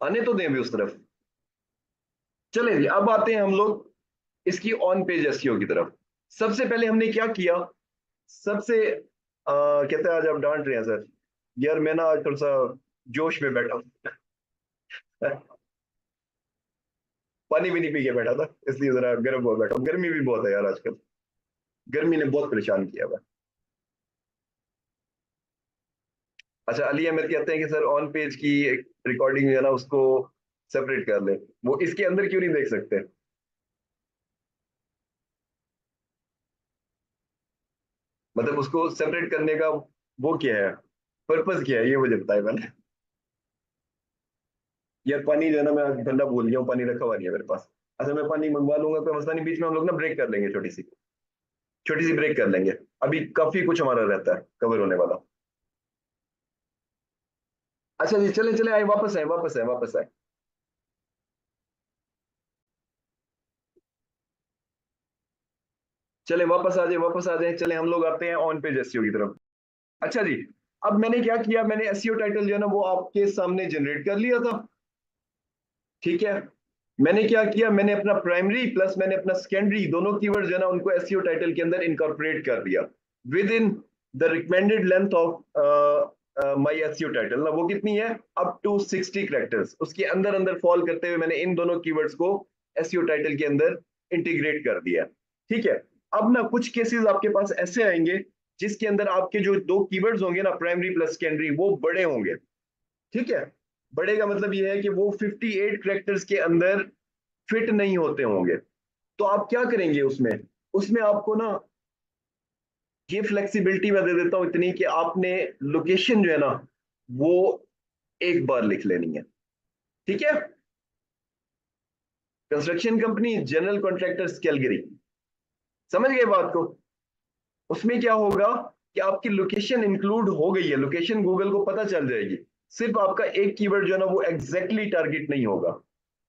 [SPEAKER 1] आने तो दें अभी उस तरफ। चले जी, अब आते हैं हम लोग इसकी ऑन पेज एसईओ की तरफ। सबसे पहले हमने क्या किया, सबसे कहते हैं आज आप डांट रहे हैं सर, यार मैं ना आज थोड़ा सा जोश में बैठा हूं। पानी भी नहीं पी के बैठा था, इसलिए जरा गर्म हुआ बैठा हूं, गर्मी भी बहुत है यार आजकल, गर्मी ने बहुत परेशान किया हुआ है। अच्छा, अली अहमद कहते हैं कि सर ऑन पेज की रिकॉर्डिंग है ना उसको सेपरेट कर ले, वो इसके अंदर क्यों नहीं देख सकते? मतलब उसको सेपरेट करने का वो क्या है, पर्पस क्या है, ये मुझे बताए मैंने। यार पानी जो है ना मैं आज ठंडा भूल गया हूँ, पानी रखा हुआ नहीं है मेरे पास। अच्छा, मैं पानी मंगवा लूंगा, कोई मसला नहीं, बीच में हम लोग ना ब्रेक कर लेंगे, छोटी सी ब्रेक कर लेंगे। अभी काफी कुछ हमारा रहता है कवर होने वाला। अच्छा जी, चले चले आए, वापस आए वापस आए वापस आए। चले वापस आ जाए वापस आ जाए, चले हम लोग आते हैं ऑन पेज एसईओ की तरफ। अच्छा जी, अब मैंने क्या किया, मैंने एसईओ टाइटल जो है ना वो आपके सामने जनरेट कर लिया था। ठीक है, मैंने क्या किया, मैंने अपना प्राइमरी प्लस मैंने अपना सेकेंडरी दोनों कीवर्ड जो है ना उनको एसईओ टाइटल के अंदर इनकॉर्पोरेट कर दिया with in the recommended length of my SEO title ना, वो कितनी है, अप टू 60 कैरेक्टर्स, उसके अंदर अंदर फॉल करते हुए मैंने इन दोनों कीवर्ड्स को एसईओ टाइटल के अंदर इंटीग्रेट कर दिया। ठीक है, अब ना कुछ केसेस आपके पास ऐसे आएंगे जिसके अंदर आपके जो दो कीवर्ड्स होंगे ना प्राइमरी प्लस सेकेंडरी वो बड़े होंगे। ठीक है, बड़े का मतलब ये है कि वो 58 कैरेक्टर्स के अंदर फिट नहीं होते होंगे। तो आप क्या करेंगे उसमें, उसमें आपको ना ये फ्लेक्सिबिलिटी मैं दे देता हूं इतनी कि आपने लोकेशन जो है ना वो एक बार लिख लेनी है। ठीक है, construction company general contractors Calgary, समझ गए बात को? उसमें क्या होगा कि आपकी लोकेशन इंक्लूड हो गई है, लोकेशन गूगल को पता चल जाएगी, सिर्फ आपका एक कीवर्ड जो है ना वो एग्जैक्टली टारगेट नहीं होगा।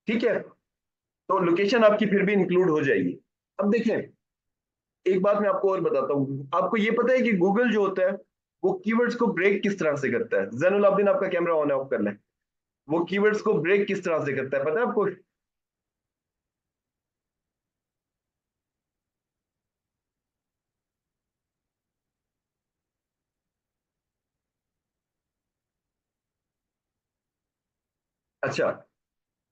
[SPEAKER 1] ठीक है, तो लोकेशन आपकी फिर भी इंक्लूड हो जाएगी। अब देखें, एक बात मैं आपको और बताता हूँ, आपको ये पता है कि गूगल जो होता है वो कीवर्ड्स को ब्रेक किस तरह से करता है। जैनुल आबदीन, आपका कैमरा ऑन है, ऑफ कर लें। वो कीवर्ड्स को ब्रेक किस तरह से करता है पता है आपको? अच्छा,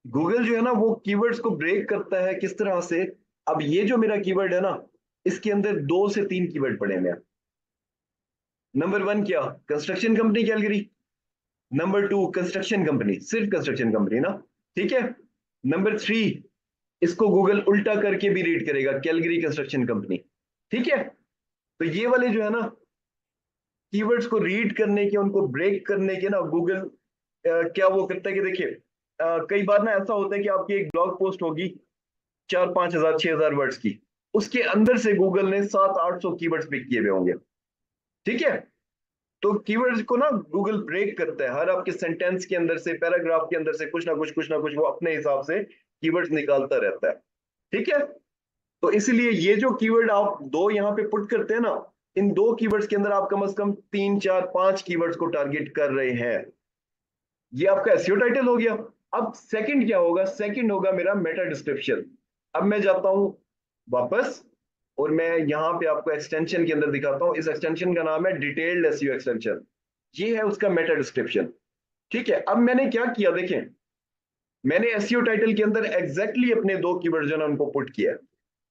[SPEAKER 1] गूगल जो है ना वो कीवर्ड्स को ब्रेक करता है किस तरह से। अब ये जो मेरा कीवर्ड है ना, इसके अंदर 2 से 3 कीवर्ड पड़े हुए हैं। नंबर 1 क्या, construction company Calgary. Number 2 construction company, सिर्फ कंस्ट्रक्शन कंपनी ना, ठीक है। नंबर 3, इसको गूगल उल्टा करके भी रीड करेगा, कैलगरी कंस्ट्रक्शन कंपनी, ठीक है। तो ये वाले जो है ना कीवर्ड्स को रीड करने के, उनको ब्रेक करने के ना, गूगल क्या वो करता है कि देखिए, कई बार ना ऐसा होता है कि आपकी एक ब्लॉग पोस्ट होगी 4-5 हजार 6 हजार वर्ड्स की, उसके अंदर से गूगल ने 700-800 कीवर्ड्स पिक किए हुए होंगे, ठीक है। तो कीवर्ड्स को ना गूगल ब्रेक करता है, हर आपके सेंटेंस के अंदर से, पैराग्राफ के अंदर से कुछ ना कुछ वो अपने हिसाब से कीवर्ड्स निकालता रहता है, ठीक है। तो इसलिए ये जो कीवर्ड आप दो यहाँ पे पुट करते हैं ना, इन 2 कीवर्ड्स के अंदर आप कम से कम 3 4 5 कीवर्ड्स को टारगेट कर रहे हैं। ये आपका एसईओ टाइटल हो गया। अब सेकंड क्या होगा, सेकंड होगा मेरा मेटा डिस्क्रिप्शन। अब मैं जाता हूं वापस, और मैं यहाँ पे आपको एक्सटेंशन के अंदर दिखाता हूँ। इस एक्सटेंशन का नाम है डिटेल्ड एसईओ एक्सटेंशन। ये है उसका मेटा डिस्क्रिप्शन, ठीक है। अब मैंने क्या किया देखें, मैंने एसईओ टाइटल के अंदर एग्जैक्टली अपने 2 कीवर्ड जो है उनको पुट किया,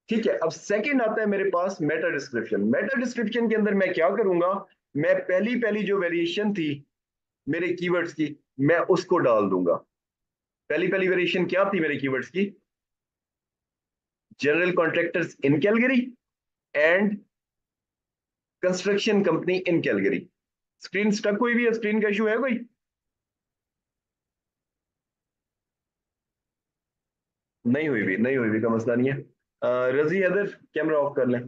[SPEAKER 1] ठीक है। अब सेकंड आता है मेरे पास मेटा डिस्क्रिप्शन। मेटा डिस्क्रिप्शन के अंदर मैं क्या करूंगा, मैं पहली पहली जो वेरिएशन थी मेरे कीवर्ड्स की, मैं उसको डाल दूंगा। पहली पहली वेरिएशन क्या थी मेरे कीवर्ड्स की, general contractors in Calgary and construction company in Calgary. Screen stuck हुई भी है, स्क्रीन का इशू है कोई? नहीं हुई भी का मसला नहीं है। रजी हैदर, कैमरा ऑफ कर लें।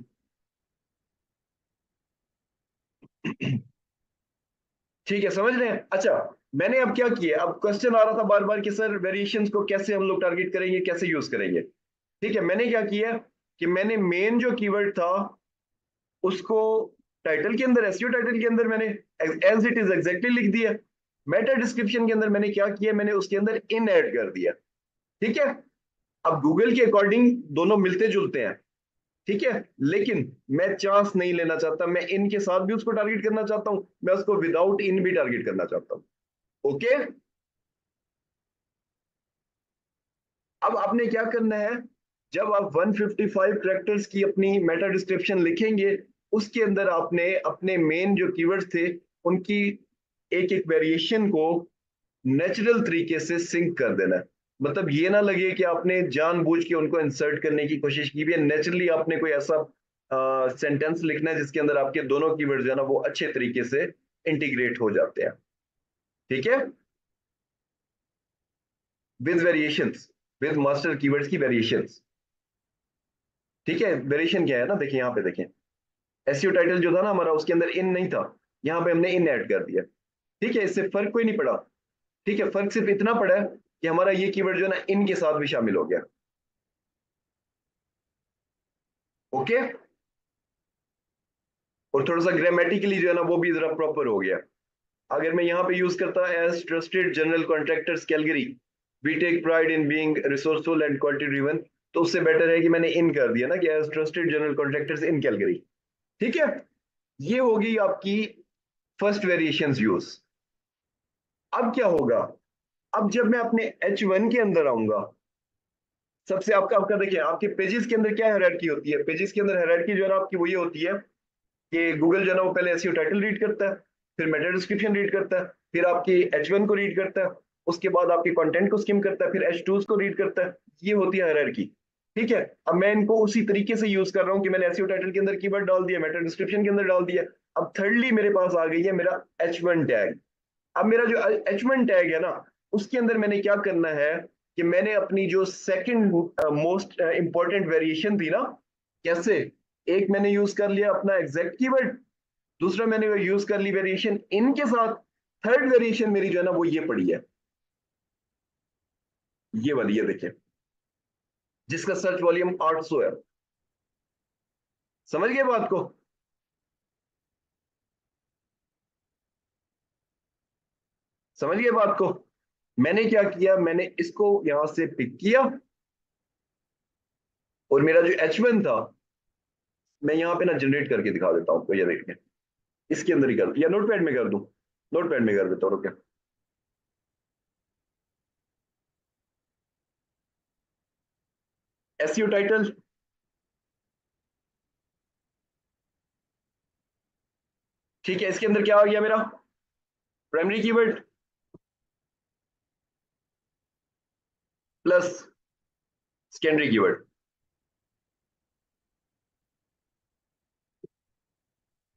[SPEAKER 1] ठीक है, समझ रहे हैं। अच्छा, मैंने अब क्या किया, अब क्वेश्चन आ रहा था बार बार कि सर वेरिएशंस को कैसे हम लोग टारगेट करेंगे, कैसे यूज करेंगे, ठीक है। मैंने क्या किया कि मैंने मेन जो कीवर्ड था उसको टाइटल के अंदर, एसईओ टाइटल के अंदर मैंने एज इट इज एग्जैक्टली लिख दिया। मेटा डिस्क्रिप्शन के अंदर मैंने क्या किया, मैंने उसके अंदर इन ऐड कर दिया, ठीक है। अब गूगल के अकॉर्डिंग दोनों मिलते जुलते हैं, ठीक है, लेकिन मैं चांस नहीं लेना चाहता, मैं इन के साथ भी उसको टारगेट करना चाहता हूं, मैं उसको विदाउट इन भी टारगेट करना चाहता हूं। ओके, अब आपने क्या करना है, जब आप 155 कैरेक्टर्स की अपनी मेटा डिस्क्रिप्शन लिखेंगे, उसके अंदर आपने अपने मेन जो कीवर्ड्स थे उनकी एक एक वेरिएशन को नेचुरल तरीके से सिंक कर देना है। मतलब ये ना लगे कि आपने जानबूझ के उनको इंसर्ट करने की कोशिश की भी है, नेचुरली आपने कोई ऐसा सेंटेंस लिखना है जिसके अंदर आपके दोनों कीवर्ड जो है ना वो अच्छे तरीके से इंटीग्रेट हो जाते हैं, ठीक है, with variations, with master keywords की वेरिएशंस, ठीक है। वेरिएशन क्या है ना, देखिए यहाँ पे देखें, एसईओ टाइटल जो था ना हमारा उसके अंदर इन नहीं था, यहाँ पे हमने इन ऐड कर दिया, ठीक है। इससे फर्क कोई नहीं पड़ा, ठीक है। फर्क सिर्फ इतना पड़ा है कि हमारा ये कीवर्ड जो है ना इन के साथ भी शामिल हो गया। ओके, और थोड़ा सा ग्रामेटिकली जो है ना वो भी जरा प्रॉपर हो गया। अगर मैं यहाँ पे यूज करता as trusted general contractors Calgary, we take pride in being resourceful and quality driven, तो उससे बेटर है कि मैंने इन कर दिया ना कि as trusted general contractors in Calgary, ठीक है। ये होगी आपकी फर्स्ट वेरिएशंस यूज। अब क्या होगा, अब जब मैं अपने H1 के अंदर आऊंगा, सबसे आपका आपका देखिए आपके पेजेस के अंदर क्या हायरार्की होती है, पेजेस के अंदर हायरार्की जो है ना आपकी वही होती है कि गूगल जो है ना वो पहले एसईओ टाइटल रीड करता है, फिर मेटा डिस्क्रिप्शन रीड करता है, फिर आपकी H1 को रीड करता है, उसके बाद आपके कंटेंट को स्किम करता है, फिर H2 को रीड करता है। ये होती है हायरार्की, ठीक है। अब मैं इनको उसी तरीके से यूज कर रहा हूँ कि मैंने एसईओ टाइटल के अंदर कीवर्ड डाल दिया, मेटा डिस्क्रिप्शन के अंदर डाल दिया। अब थर्डली मेरे पास आ गई है मेरा H1 टैग। अब मेरा जो H1 टैग है ना उसके अंदर मैंने क्या करना है कि मैंने अपनी जो सेकंड मोस्ट इंपॉर्टेंट वेरिएशन थी ना, कैसे, एक मैंने यूज कर लिया अपना एग्जैक्ट कीवर्ड, दूसरा मैंने यूज कर ली वेरिएशन इनके साथ, थर्ड वेरिएशन मेरी जो है ना वो ये पड़ी है, ये वाली है देखिए, जिसका सर्च वॉल्यूम 800 है। समझ गए बात को? समझ गए बात को? मैंने क्या किया, मैंने इसको यहां से पिक किया और मेरा जो H1 था मैं यहाँ पे ना जनरेट करके दिखा देता हूँ आपको, ये देखिए इसके अंदर ही कर या नोटपैड में कर दूं, नोटपैड में कर देता हूँ, रुक। एसईओ टाइटल, ठीक है, इसके अंदर क्या आ गया मेरा, primary keyword plus secondary keyword,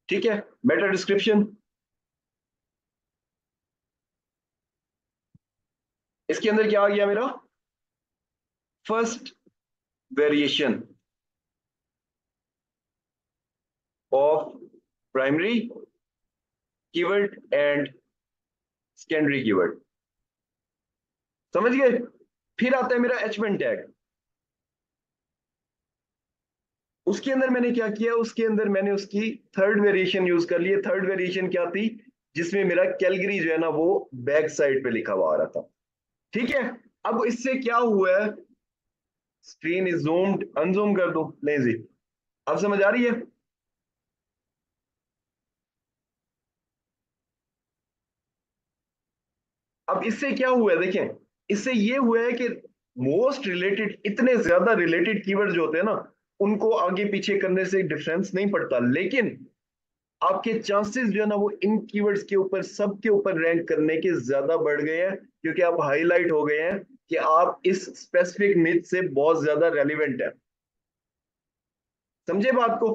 [SPEAKER 1] ठीक है। मेटा डिस्क्रिप्शन, इसके अंदर क्या आ गया मेरा, first variation of primary keyword and secondary keyword, समझ गए? फिर आता है मेरा H1 टैग, उसके अंदर मैंने क्या किया, उसके अंदर मैंने उसकी थर्ड वेरिएशन यूज कर ली। थर्ड वेरिएशन क्या थी, जिसमें मेरा कैलगरी जो है ना वो बैक साइड पे लिखा हुआ आ रहा था, ठीक है। अब इससे क्या हुआ है, स्क्रीन इज जूम्ड, अनजूम कर दो लेजी, अब समझ आ रही है? अब इससे क्या हुआ है देखें, इससे ये हुआ है कि मोस्ट रिलेटेड, इतने ज्यादा रिलेटेड कीवर्ड जो होते हैं ना उनको आगे पीछे करने से डिफरेंस नहीं पड़ता, लेकिन आपके चांसेस जो है ना वो इन कीवर्ड्स के ऊपर, सबके ऊपर रैंक करने के ज्यादा बढ़ गए हैं, क्योंकि आप हाईलाइट हो गए हैं कि आप इस स्पेसिफिक निच से बहुत ज्यादा रेलिवेंट है। समझे बात को?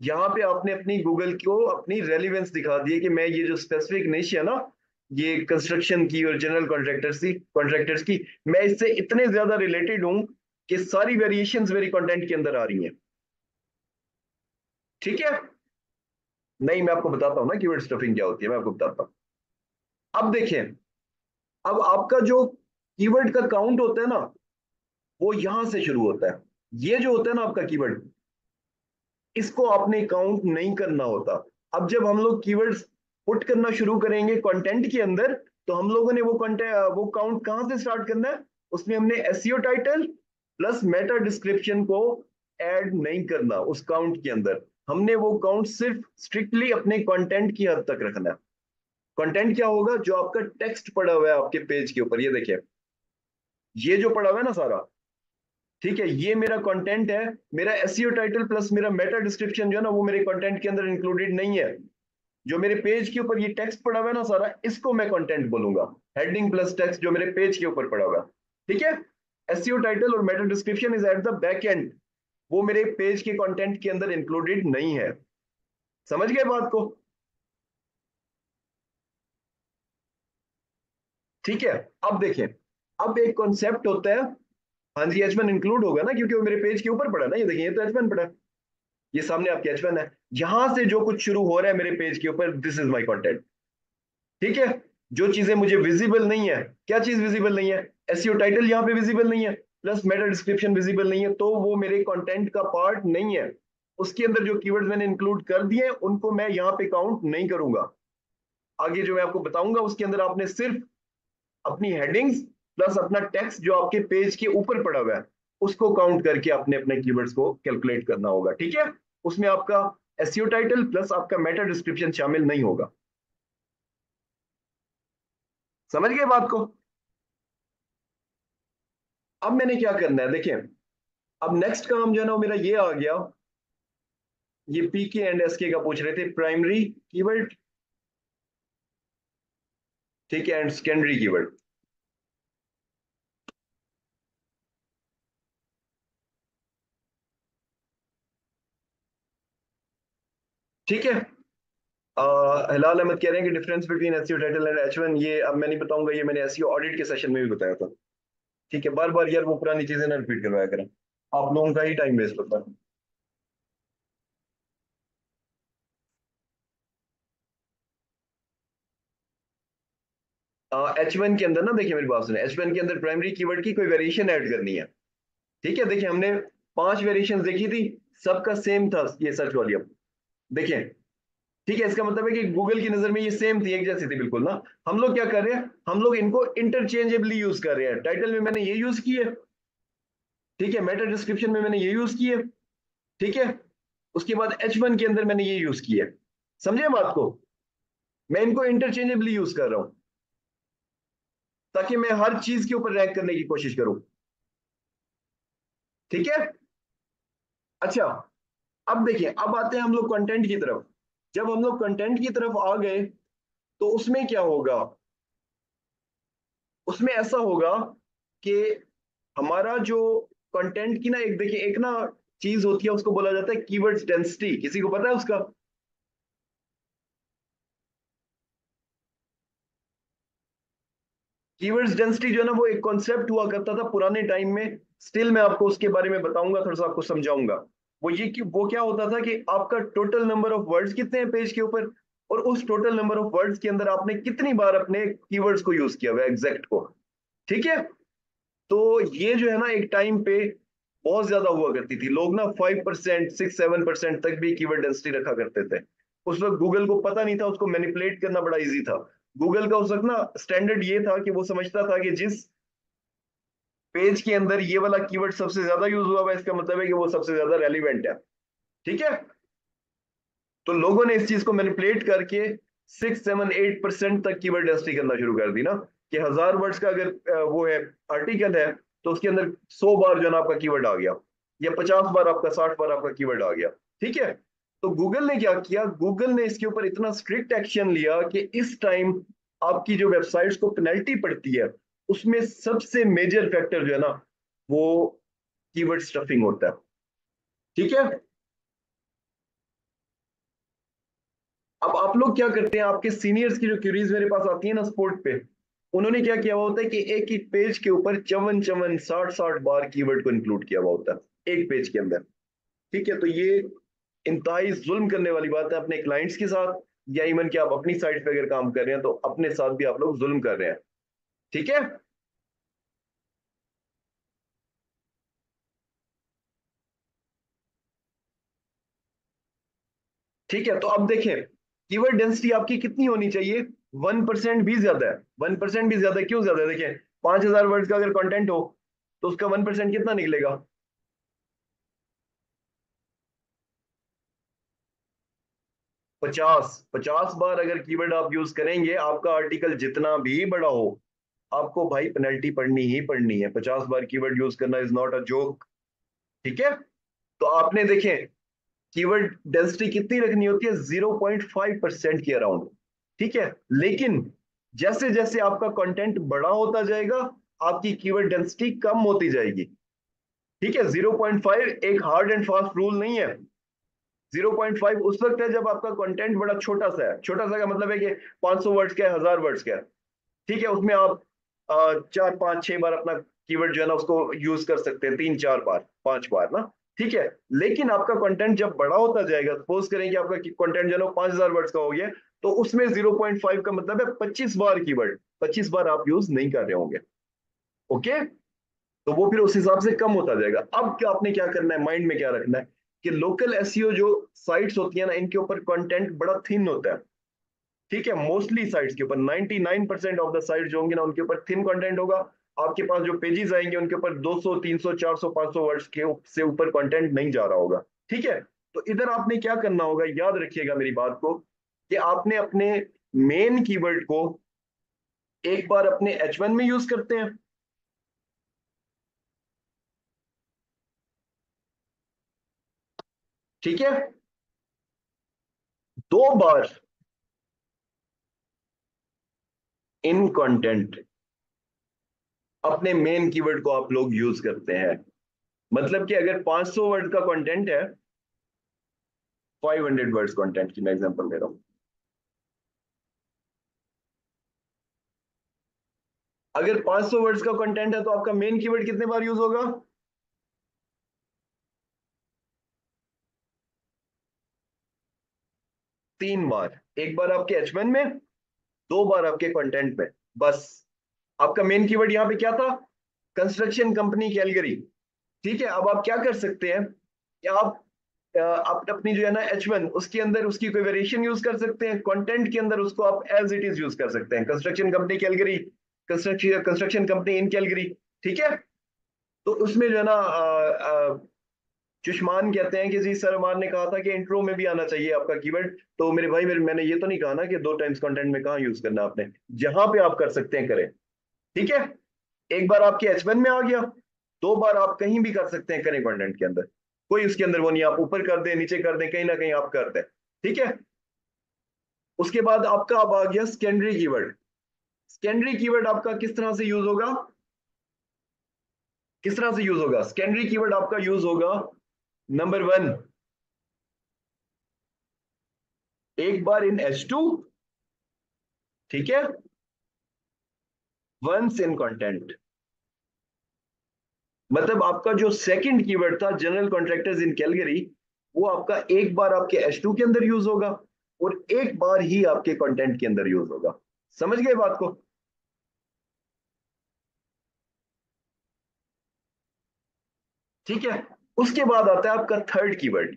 [SPEAKER 1] यहाँ पे आपने अपनी गूगल को अपनी रेलिवेंस दिखा दी है कि मैं ये जो स्पेसिफिक निश है ना, ये कंस्ट्रक्शन की और जनरल कॉन्ट्रैक्टर्स की, मैं इससे इतने ज्यादा रिलेटेड हूं कि सारी वेरिएशंस मेरी कंटेंट के अंदर आ रही हैं, ठीक है। नहीं, मैं आपको बताता हूँ ना कीवर्ड स्टफिंग क्या होती है, मैं आपको बताता हूँ। अब देखें, अब आपका जो कीवर्ड का काउंट होता है ना वो यहां से शुरू होता है, ये जो होता है ना आपका कीवर्ड, इसको आपने काउंट नहीं करना होता। अब जब हम लोग कीवर्ड्स पुट करना शुरू करेंगे कंटेंट के अंदर, तो हम लोगों ने वो काउंट कहां से स्टार्ट करना है, उसमें हमने SEO title plus Meta description को ऐड नहीं करना उस काउंट के अंदर। हमने वो काउंट सिर्फ स्ट्रिक्टली अपने कंटेंट की हद तक रखना है। कंटेंट क्या होगा, जो आपका टेक्स्ट पड़ा हुआ है आपके पेज के ऊपर, ये देखिए, ये जो पड़ा हुआ है ना सारा, ठीक है, ये मेरा कंटेंट है। मेरा एसईओ टाइटल प्लस मेरा मेटा डिस्क्रिप्शन जो है ना वो मेरे कंटेंट के अंदर इंक्लूडेड नहीं है। जो मेरे पेज के ऊपर ये टेक्स्ट पड़ा हुआ है ना सारा, इसको मैं कंटेंट बोलूंगा, हेडिंग प्लस टेक्स्ट जो मेरे पेज के ऊपर पड़ा हुआ है, ठीक है। एसईओ टाइटल और Meta description is at the back and, वो मेरे पेज के कंटेंट के अंदर इंक्लूडेड नहीं है। समझ गए बात को? ठीक है। अब देखें, अब एक कॉन्सेप्ट होता है, हाँ जी H1 इंक्लूड होगा ना क्योंकि वो मेरे पेज के ऊपर पड़ा है ना, ये देखिए ये तो H1 पड़ा है, ये सामने आपके H1 है। यहां से जो कुछ शुरू हो रहा है मेरे पेज के ऊपर, दिस इज माय कंटेंट, ठीक है। जो चीजें मुझे विजिबल नहीं है, क्या चीज विजिबल नहीं है, एसईओ टाइटल यहाँ पे विजिबल नहीं है, प्लस मेटा डिस्क्रिप्शन विजिबल नहीं है, तो वो मेरे कंटेंट का पार्ट नहीं है। उसके अंदर जो कीवर्ड्स मैंने इंक्लूड कर दिए उनको मैं यहाँ पे काउंट नहीं करूंगा। आगे जो मैं आपको बताऊंगा उसके अंदर आपने सिर्फ अपनी हेडिंग्स प्लस अपना टेक्स्ट जो आपके पेज के ऊपर पड़ा हुआ है उसको काउंट करके अपने अपने कीवर्ड्स को कैलकुलेट करना होगा, ठीक है। उसमें आपका एसईओ टाइटल प्लस आपका मेटा डिस्क्रिप्शन शामिल नहीं होगा। समझ गए बात को? अब मैंने क्या करना है देखिए, अब नेक्स्ट काम जो है ना मेरा ये आ गया, ये पीके एंड एसके का पूछ रहे थे, प्राइमरी कीवर्ड, ठीक है, एंड सेकेंडरी कीवर्ड, ठीक है। हिलाल अहमद कह रहे हैं कि difference between SEO title and H1, ये अब मैं नहीं बताऊंगा, ये मैंने एसईओ ऑडिट के सेशन में भी बताया था, ठीक है। बार बार यार वो पुरानी चीजें ना रिपीट करवाया करें, आप लोगों का ही टाइम वेस्ट होता है। H1 के अंदर ना देखिए मेरी बात सुने, H1 के अंदर प्राइमरी कीवर्ड की कोई वेरिएशन ऐड करनी है, ठीक है। देखिए हमने 5 वेरिएशन देखी थी, सबका सेम था ये सर्च वॉल्यूम, देखिए ठीक है, इसका मतलब है कि गूगल की नजर में ये सेम थी, एक जैसी थी बिल्कुल ना। हम लोग क्या कर रहे हैं, हम लोग इनको इंटरचेंजेबली यूज कर रहे हैं। टाइटल में मैंने ये यूज की है, ठीक है, मेटा डिस्क्रिप्शन में मैंने ये यूज की है, ठीक है, उसके बाद H1 के अंदर मैंने ये यूज किया है। समझे बात को? मैं इनको इंटरचेंजेबली यूज कर रहा हूं ताकि मैं हर चीज के ऊपर रैंक करने की कोशिश करूं। ठीक है। अच्छा, अब देखिए, अब आते हैं हम लोग कंटेंट की तरफ। जब हम लोग कंटेंट की तरफ आ गए तो उसमें क्या होगा, उसमें ऐसा होगा कि हमारा जो कंटेंट की ना, एक देखिए, एक ना चीज होती है, उसको बोला जाता है कीवर्ड्स डेंसिटी। किसी को पता है उसका? कीवर्ड्स डेंसिटी जो है ना, वो एक कॉन्सेप्ट हुआ करता था पुराने टाइम में। स्टिल मैं आपको उसके बारे में बताऊंगा, थोड़ा सा आपको समझाऊंगा। वो ये कि वो क्या होता था कि आपका टोटल नंबर ऑफ वर्ड्स कितने हैं पेज के ऊपर, और उस टोटल नंबर ऑफ वर्ड्स के अंदर आपने कितनी बार अपने कीवर्ड्स को यूज किया हुआ है, एग्जैक्ट को। ठीक है। तो ये जो है ना, एक टाइम पे बहुत ज्यादा हुआ करती थी। लोग ना 5%, 6-7% तक भी कीवर्ड डेंसिटी रखा करते थे। उस वक्त गूगल को पता नहीं था, उसको मैनिपुलेट करना बड़ा इजी था। गूगल का उस वक्त ना स्टैंडर्ड ये था कि वो समझता था कि जिस पेज के अंदर ये वाला कीवर्ड सबसे ज्यादा यूज हुआ है, इसका मतलब है कि वो सबसे ज्यादा रेलिवेंट है। ठीक है। तो लोगों ने इस चीज को मैनिपुलेट करके 6-7-8% तक कीवर्ड डेंसिटी करना शुरू कर दी ना, कि 1000 वर्ड्स का अगर वो है, आर्टिकल है, तो उसके अंदर 100 बार जो है ना आपका कीवर्ड आ गया, या 50 बार आपका, 60 बार आपका कीवर्ड आ गया। ठीक है। तो गूगल ने क्या किया, गूगल ने इसके ऊपर इतना स्ट्रिक्ट एक्शन लिया कि इस टाइम आपकी जो वेबसाइट्स को पेनल्टी पड़ती है, उसमें सबसे मेजर फैक्टर जो है ना, वो कीवर्ड स्टफिंग होता है। ठीक है। अब आप लोग क्या करते हैं, आपके सीनियर्स की जो क्यूरीज मेरे पास आती है ना स्पोर्ट पे, उन्होंने क्या किया हुआ होता है कि एक एक पेज के ऊपर चवन चवन 60-60 बार कीवर्ड को इंक्लूड किया हुआ होता है एक पेज के अंदर। ठीक है। तो ये इंतहाई जुल्म करने वाली बात है अपने क्लाइंट्स के साथ, या इवन कि आप अपनी साइट पे अगर काम कर रहे हैं तो अपने साथ भी आप लोग जुल्म कर रहे हैं। ठीक है। ठीक है। तो अब देखें, कीवर्ड डेंसिटी आपकी कितनी होनी चाहिए? 1% भी ज्यादा है। 1% भी ज्यादा है। क्यों ज्यादा है? देखें, 5000 वर्ड का अगर कंटेंट हो तो उसका 1% कितना निकलेगा? 50 50 बार अगर कीवर्ड आप यूज करेंगे, आपका आर्टिकल जितना भी बड़ा हो, आपको भाई पेनल्टी पड़नी ही पड़नी है। 50 बार कीवर्ड यूज करना इज नॉट अ जोक। ठीक है। तो आपने देखें, कीवर्ड डेंसिटी कितनी रखनी होती है? 0.5% के अराउंड। ठीक है। लेकिन जैसे जैसे आपका कंटेंट बड़ा होता जाएगा, आपकी कीवर्ड डेंसिटी कम होती जाएगी। ठीक है। 0.5 एक हार्ड एंड फास्ट रूल नहीं है। 0.5 उस वक्त है जब आपका कंटेंट बड़ा छोटा सा है। छोटा सा का मतलब है कि 500 वर्ड्स का है, 1000 वर्ड्स का है। ठीक है। उसमें आप 4-5-6 बार अपना कीवर्ड जो है ना उसको यूज कर सकते हैं, 3-4 बार 5 बार ना। ठीक है। लेकिन आपका कंटेंट जब बड़ा होता जाएगा, सपोज करें कि आपका कंटेंट जो है ना 5000 वर्ड्स का हो गया, तो उसमें 0.5 का मतलब है 25 बार कीवर्ड, 25 बार आप यूज नहीं कर रहे होंगे। ओके। तो वो फिर उस हिसाब से कम होता जाएगा। अब क्या आपने क्या करना है, माइंड में क्या रखना है, कि लोकल एसईओ जो साइट्स होती है ना, इनके ऊपर कंटेंट बड़ा थिन होता है। ठीक है। मोस्टली साइट्स के ऊपर 99% ऑफ द साइट जो होंगी ना, उनके ऊपर थिन कंटेंट होगा। आपके पास जो पेजेस आएंगे उनके ऊपर 200, 300, 400, 500 वर्ड्स के से ऊपर कंटेंट नहीं जा रहा होगा। ठीक है। तो इधर आपने क्या करना होगा, याद रखिएगा मेरी बात को, कि आपने अपने मेन कीवर्ड को एक बार अपने H1 में यूज करते हैं। ठीक है। 2 बार इन कंटेंट अपने मेन कीवर्ड को आप लोग यूज करते हैं। मतलब कि अगर 500 वर्ड का कंटेंट है, 500 वर्ड्स कंटेंट की मैं एग्जांपल दे रहा हूं। अगर 500 वर्ड्स का कंटेंट है तो आपका मेन कीवर्ड कितने बार यूज होगा? 3 बार। एक बार आपके H1 में, 2 बार आपके कंटेंट में, बस। आपका मेन कीवर्ड यहां पे क्या था? Construction company Calgary. ठीक है। अब आप क्या कर सकते हैं कि आप आप अपनी जो है ना H1 उसके अंदर उसकी कोई वेरिएशन यूज कर सकते हैं, कंटेंट के अंदर उसको आप एज इट इज यूज कर सकते हैं, construction company Calgary, construction company in Calgary, ठीक है। तो उसमें जो है ना चुष्मान कहते हैं कि जी सर अमान ने कहा था कि इंट्रो में भी आना चाहिए आपका कीवर्ड। तो मेरे भाई मैंने ये तो नहीं कहा ना कि 2 टाइम्स कंटेंट में कहाँ यूज करना, आपने जहां पे आप कर सकते हैं करें, ठीक है। एक बार आपके H1 में आ गया, 2 बार आप कहीं भी कर सकते हैं करें कंटेंट के अंदर, कोई उसके अंदर वो नहीं, आप ऊपर कर दें नीचे कर दें कहीं ना कहीं आप कर दें, ठीक है। उसके बाद आपका अब आ गया सेकेंडरी कीवर्ड। सेकेंडरी कीवर्ड आपका किस तरह से यूज होगा, किस तरह से यूज होगा सेकेंडरी कीवर्ड आपका यूज होगा, नंबर 1, एक बार इन H2, ठीक है, वंस इन कंटेंट। मतलब आपका जो सेकंड कीवर्ड था जनरल कॉन्ट्रैक्टर्स इन कैलगरी, वो आपका एक बार आपके H2 के अंदर यूज होगा और एक बार ही आपके कंटेंट के अंदर यूज होगा। समझ गए बात को? ठीक है। उसके बाद आता है आपका थर्ड कीवर्ड,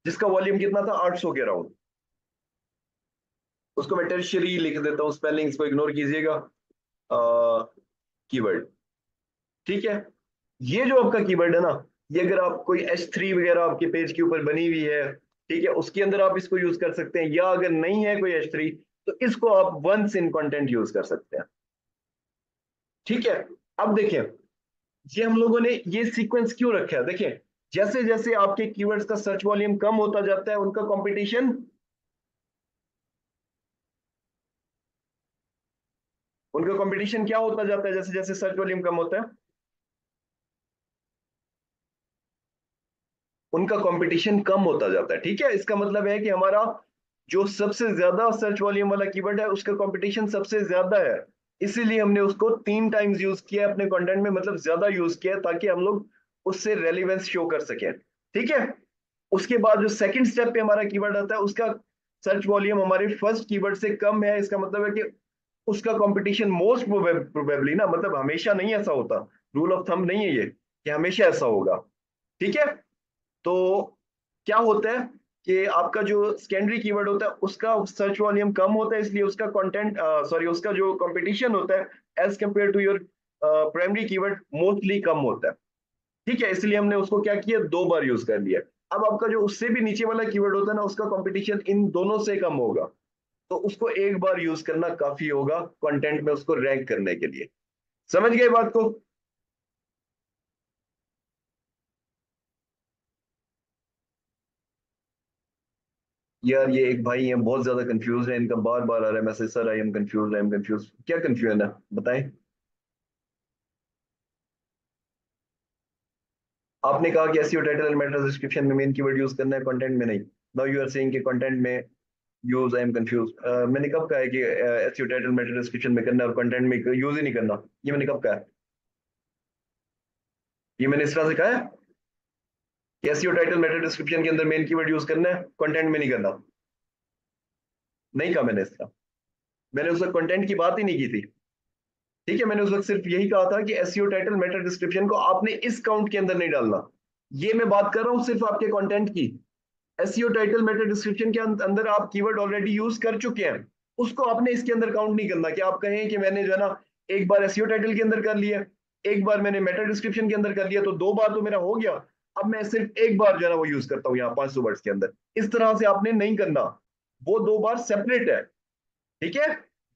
[SPEAKER 1] जिसका वॉल्यूम कितना था, 800 के अराउंड। उसको मैं टेरिशरी लिख देता हूं, स्पेलिंग्स को इग्नोर कीजिएगा। कीवर्ड, ठीक है। ये जो आपका कीवर्ड है ना, ये अगर आप कोई H3 वगैरह आपके पेज के ऊपर बनी हुई है, ठीक है, उसके अंदर आप इसको यूज कर सकते हैं, या अगर नहीं है कोई H3 तो इसको आप वंस इन कंटेंट यूज कर सकते हैं, ठीक है। अब देखिए, ये हम लोगों ने ये सीक्वेंस क्यों रखा है, देखिए जैसे जैसे आपके कीवर्ड्स का सर्च वॉल्यूम कम होता जाता है, उनका कंपटीशन क्या होता जाता है, जैसे जैसे सर्च वॉल्यूम कम होता है उनका कंपटीशन कम होता जाता है, ठीक है। इसका मतलब है कि हमारा जो सबसे ज्यादा सर्च वॉल्यूम वाला कीवर्ड है उसका कंपटीशन सबसे ज्यादा है, इसीलिए हमने उसको 3 टाइम्स यूज किया अपने कंटेंट में, मतलब ज्यादा यूज किया ताकि हम लोग उससे रेलिवेंस शो कर सकें, ठीक है। उसके बाद जो सेकंड स्टेप पे हमारा कीवर्ड आता है, उसका सर्च वॉल्यूम हमारे फर्स्ट कीवर्ड से कम है, इसका मतलब है कि उसका कंपटीशन मोस्ट प्रोबेबली ना, मतलब हमेशा नहीं ऐसा होता, रूल ऑफ थंब नहीं है ये कि हमेशा ऐसा होगा, ठीक है। तो क्या होता है कि आपका जो सेकेंडरी कीवर्ड होता है उसका सर्च वॉल्यूम कम होता है, इसलिए उसका कंटेंट सॉरी उसका जो कंपटीशन होता है as compare to your primary keyword mostly कम होता है, ठीक है। इसलिए हमने उसको क्या किया, 2 बार यूज कर लिया। अब आपका जो उससे भी नीचे वाला कीवर्ड होता है ना, उसका कंपटीशन इन दोनों से कम होगा, तो उसको एक बार यूज करना काफी होगा कंटेंट में उसको रैंक करने के लिए। समझ गए बात को? यार ये एक भाई हैं बहुत ज्यादा कंफ्यूज है, इनका बार बार आ रहा है message, sir I am confuse, I am confuse. क्या कंफ्यूजन है बताएं। आपने कहा कि SEO title and Meta description में मेन कीवर्ड यूज करना है, कंटेंट में नहीं। नाउ यू आर सेइंग कि कंटेंट में यूज, आई एम कंफ्यूज। मैंने कब कहा है कि एसईओ टाइटल मेटा डिस्क्रिप्शन में करना है और कंटेंट में यूज ही नहीं करना? ये मैंने कब कहा है? ये मैंने इस तरह से कहा है कि एसईओ टाइटल मेटा डिस्क्रिप्शन के अंदर मेन कीवर्ड यूज करना है, कंटेंट में नहीं करना? नहीं कहा मैंने इस तरह। मैंने उस वक्त कंटेंट की बात ही नहीं की थी, ठीक है। मैंने उस वक्त सिर्फ यही कहा था कि एसईओ टाइटल मेटा डिस्क्रिप्शन को आपने इस काउंट के अंदर नहीं डालना। ये मैं बात कर रहा हूं सिर्फ आपके कंटेंट की। एसईओ टाइटल मेटा डिस्क्रिप्शन के अंदर आप कीवर्ड ऑलरेडी यूज कर चुके हैं, उसको आपने इसके अंदर काउंट नहीं करना कि आप कहें कि मैंने जो है ना एक बार एसईओ टाइटल के अंदर कर लिया, एक बार मैंने मेटा डिस्क्रिप्शन के अंदर कर लिया, तो 2 बार तो मेरा हो गया। अब मैं सिर्फ एक बार जो है ना वो यूज करता हूँ यहाँ 500 वर्ड्स के अंदर, इस तरह से आपने नहीं करना। वो 2 बार सेपरेट है, ठीक है।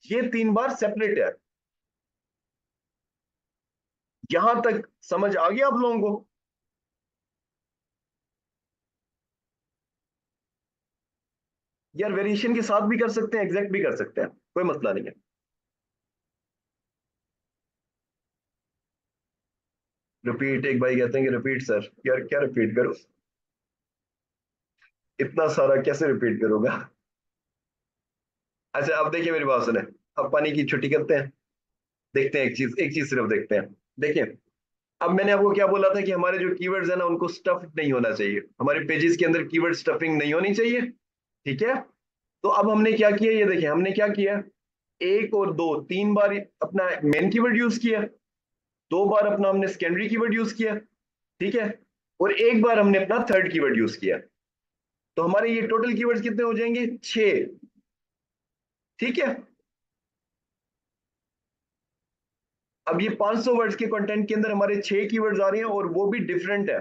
[SPEAKER 1] ये 3 बार सेपरेट है। यहां तक समझ आ गया आप लोगों को? यार वेरिएशन के साथ भी कर सकते हैं, एग्जैक्ट भी कर सकते हैं, कोई मसला नहीं है। रिपीट, एक भाई कहते हैं कि रिपीट सर, यार क्या रिपीट करो, इतना सारा कैसे रिपीट करूंगा? अच्छा अब देखिए मेरी बात सुने, अब पानी की छुट्टी करते हैं, देखते हैं एक चीज सिर्फ देखते हैं। देखिए, अब मैंने आपको क्या बोला था कि हमारे जो कीवर्ड्स है ना उनको स्टफ नहीं होना चाहिए, हमारे पेजेस के अंदर कीवर्ड स्टफिंग नहीं होनी चाहिए, ठीक है। तो अब हमने क्या किया, ये देखिए हमने क्या किया, 1 और 2 3 बार अपना मेन कीवर्ड यूज किया, 2 बार अपना हमने सेकेंडरी कीवर्ड यूज किया, ठीक है, और एक बार हमने अपना थर्ड कीवर्ड यूज किया। तो हमारे ये टोटल कीवर्ड्स कितने हो जाएंगे? 6। ठीक है, अब ये 500 वर्ड्स के कंटेंट के अंदर हमारे 6 कीवर्ड्स आ रहे हैं और वो भी डिफरेंट है।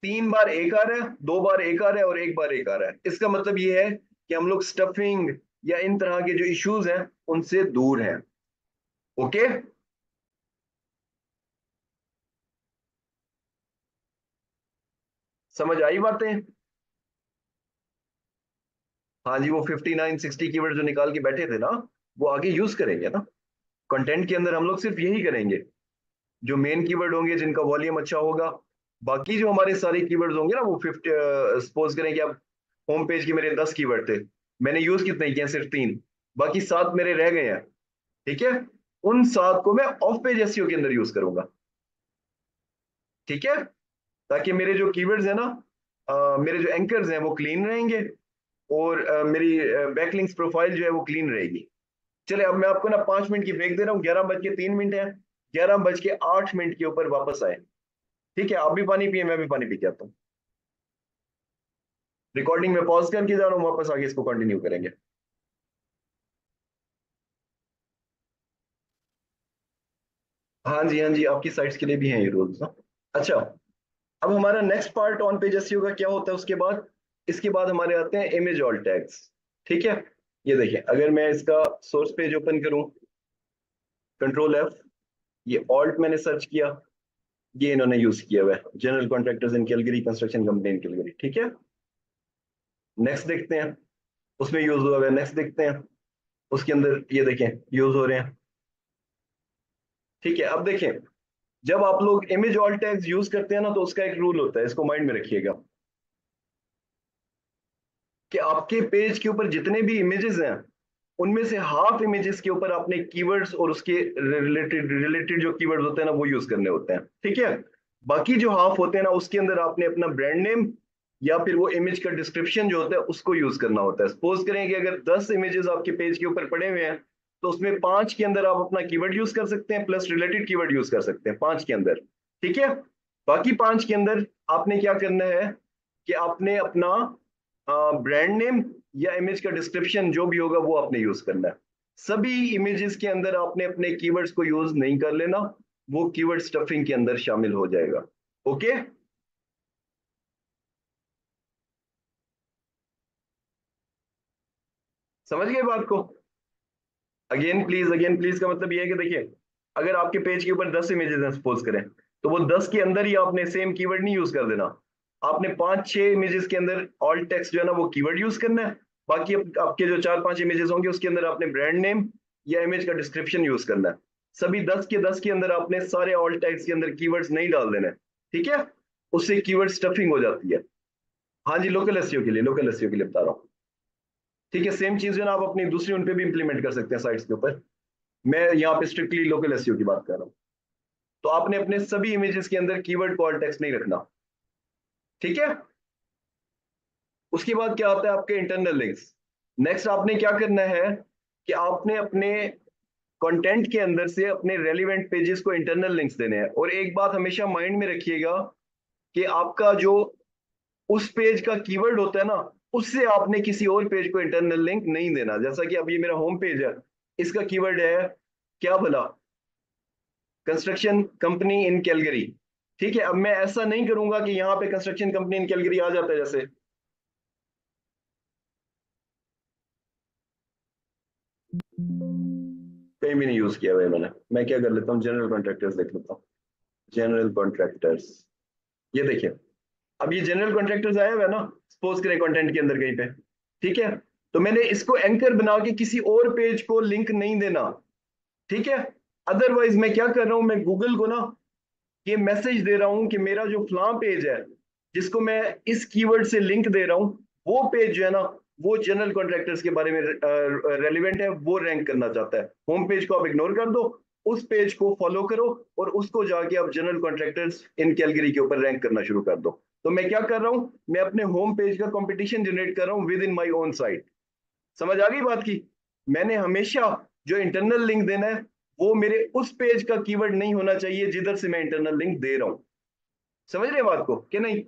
[SPEAKER 1] 3 बार एक आ रहा है, 2 बार एक आ रहा है और 1 बार एक आ रहा है। इसका मतलब ये है कि हम लोग स्टफिंग या इन तरह के जो इश्यूज हैं उनसे दूर हैं। ओके, समझ आई बातें? हाँ जी, वो 59 60 कीवर्ड जो निकाल के बैठे थे ना, वो आगे यूज करेंगे ना। कंटेंट के अंदर हम लोग सिर्फ यही करेंगे, जो मेन कीवर्ड होंगे जिनका वॉल्यूम अच्छा होगा। बाकी जो हमारे सारे कीवर्ड्स होंगे ना, वो 50, सपोज करें कि अब होम पेज के मेरे 10 कीवर्ड थे, मैंने यूज कितने किए? सिर्फ 3। बाकी 7 मेरे रह गए हैं। ठीक है, उन 7 को मैं ऑफ पेज एसईओ के अंदर यूज करूंगा। ठीक है, ताकि मेरे जो कीवर्ड्स है ना, मेरे जो एंकर्स हैं वो क्लीन रहेंगे और मेरी बैकलिंक्स प्रोफाइल जो है वो क्लीन रहेगी। चले, अब मैं आपको ना 5 मिनट की ब्रेक दे रहा हूँ, 11:03 है। 11:08 के ऊपर वापस आए। ठीक है, आप भी पानी पिए, मैं भी पानी पी के आता हूँ। रिकॉर्डिंग में पॉज करके जा रहा हूँ, वापस आगे इसको कंटिन्यू करेंगे। हाँ जी, हाँ जी, आपकी साइट्स के लिए भी हैं ये रूल्स ना। अच्छा, अब हमारा next part on page SEO का क्या होता है उसके बाद? इसके बाद हमारे आते हैं इमेज ऑल्ट टैग्स। ठीक है, ये देखिए, अगर मैं इसका सोर्स पेज ओपन करूं, Ctrl+F, ये ऑल्ट मैंने सर्च किया, ये इन्होंने यूज किया हुआ है, general contractors in Calgary construction company in Calgary. ठीक है, नेक्स्ट देखते हैं, उसमें यूज हुआ हुआ है। नेक्स्ट देखते हैं, उसके अंदर ये देखें यूज हो रहे हैं। ठीक है, अब देखें, जब आप लोग इमेज ऑल्ट टैग्स यूज करते हैं ना, तो उसका एक रूल होता है, इसको माइंड में रखिएगा, कि आपके पेज के ऊपर जितने भी इमेजेस हैं, उनमें से हाफ इमेजेस के ऊपर आपने कीवर्ड्स और उसके रिलेटेड जो कीवर्ड्स होते हैं ना, वो यूज करने होते हैं। ठीक है, बाकी जो हाफ होते हैं ना, उसके अंदर आपने अपना ब्रांड नेम या फिर वो इमेज का डिस्क्रिप्शन जो होता है उसको यूज करना होता है। सपोज करें कि अगर 10 इमेजेस आपके पेज के ऊपर पड़े हुए हैं, तो उसमें 5 के अंदर आप अपना कीवर्ड यूज कर सकते हैं, प्लस रिलेटेड कीवर्ड यूज कर सकते हैं 5 के अंदर। ठीक है, बाकी 5 के अंदर आपने क्या करना है कि आपने अपना ब्रांड नेम या इमेज का डिस्क्रिप्शन जो भी होगा वो आपने यूज करना है। सभी इमेजेस के अंदर आपने अपने कीवर्ड्स को यूज नहीं कर लेना, वो कीवर्ड स्टफिंग के अंदर शामिल हो जाएगा। ओके, समझ गए बात को? अगेन प्लीज का मतलब ये है कि देखिए, अगर आपके पेज के ऊपर 10 इमेजेस हैं सपोज करें, तो वो 10 के अंदर ही आपने सेम कीवर्ड नहीं यूज कर देना। आपने 5 6 इमेजेस के अंदर ऑल टेक्स्ट जो है ना वो कीवर्ड यूज करना है। बाकी आपके जो 4 5 इमेजेस होंगे उसके अंदर आपने ब्रांड नेम या इमेज का डिस्क्रिप्शन यूज करना है। सभी 10 के अंदर आपने सारे ऑल टेक्स्ट के अंदर कीवर्ड्स नहीं डाल देने। ठीक है, उससे कीवर्ड स्टफिंग हो जाती है। हाँ जी, लोकल एसईओ के लिए बता रहा हूँ। ठीक है, सेम चीज जो है ना आप अपनी दूसरी उन पे भी इंप्लीमेंट कर सकते हैं साइट्स के ऊपर। मैं यहाँ पे स्ट्रिक्टली लोकल एसईओ की बात कर रहा हूँ। तो आपने अपने सभी इमेजेस के अंदर कीवर्ड कॉल टेक्स्ट नहीं रखना। ठीक है, उसके बाद क्या आता है आपके इंटरनल लिंक्स। नेक्स्ट आपने क्या करना है कि आपने अपने कंटेंट के अंदर से अपने रेलिवेंट पेजेस को इंटरनल लिंक्स देने हैं। और एक बात हमेशा माइंड में रखिएगा कि आपका जो उस पेज का कीवर्ड होता है ना, उससे आपने किसी और पेज को इंटरनल लिंक नहीं देना। जैसा कि अब ये मेरा होम पेज है, इसका कीवर्ड है क्या भला? Construction company in Calgary. ठीक है, अब मैं ऐसा नहीं करूंगा कि यहाँ पे कंस्ट्रक्शन कंपनी इन कैलगरी आ जाता है, जैसे कहीं भी नहीं यूज किया हुआ है मैंने। मैं क्या कर लेता हूँ, जनरल कॉन्ट्रैक्टर्स देख लेता हूँ। जनरल कॉन्ट्रैक्टर्स, ये देखिए, अब ये जनरल कॉन्ट्रैक्टर्स आया हुआ है ना, सपोज करें कंटेंट के अंदर कहीं पे। ठीक है, तो मैंने इसको एंकर बना के किसी और पेज को लिंक नहीं देना। ठीक है, अदरवाइज मैं क्या कर रहा हूं, मैं गूगल को ना ये मैसेज दे रहा हूं कि मेरा जो फलां पेज है, जिसको मैं इस कीवर्ड से लिंक दे रहा हूं, वो पेज जो है ना, वो जनरल कॉन्ट्रैक्टर्स के बारे में रेलिवेंट है, वो रैंक करना चाहता है। होम पेज को आप इग्नोर कर दो, उस पेज को फॉलो करो और उसको जाके आप जनरल कॉन्ट्रैक्टर्स इन कैलगरी के ऊपर रैंक करना शुरू कर दो। तो मैं क्या कर रहा हूं, मैं अपने होम पेज का कंपटीशन जनरेट कर रहा हूं with in my own site. समझ आ गई बात की? मैंने हमेशा जो इंटरनल लिंक देना है, वो मेरे उस पेज का कीवर्ड नहीं होना चाहिए जिधर से मैं इंटरनल लिंक दे रहा हूं। समझ रहे बात को कि नहीं?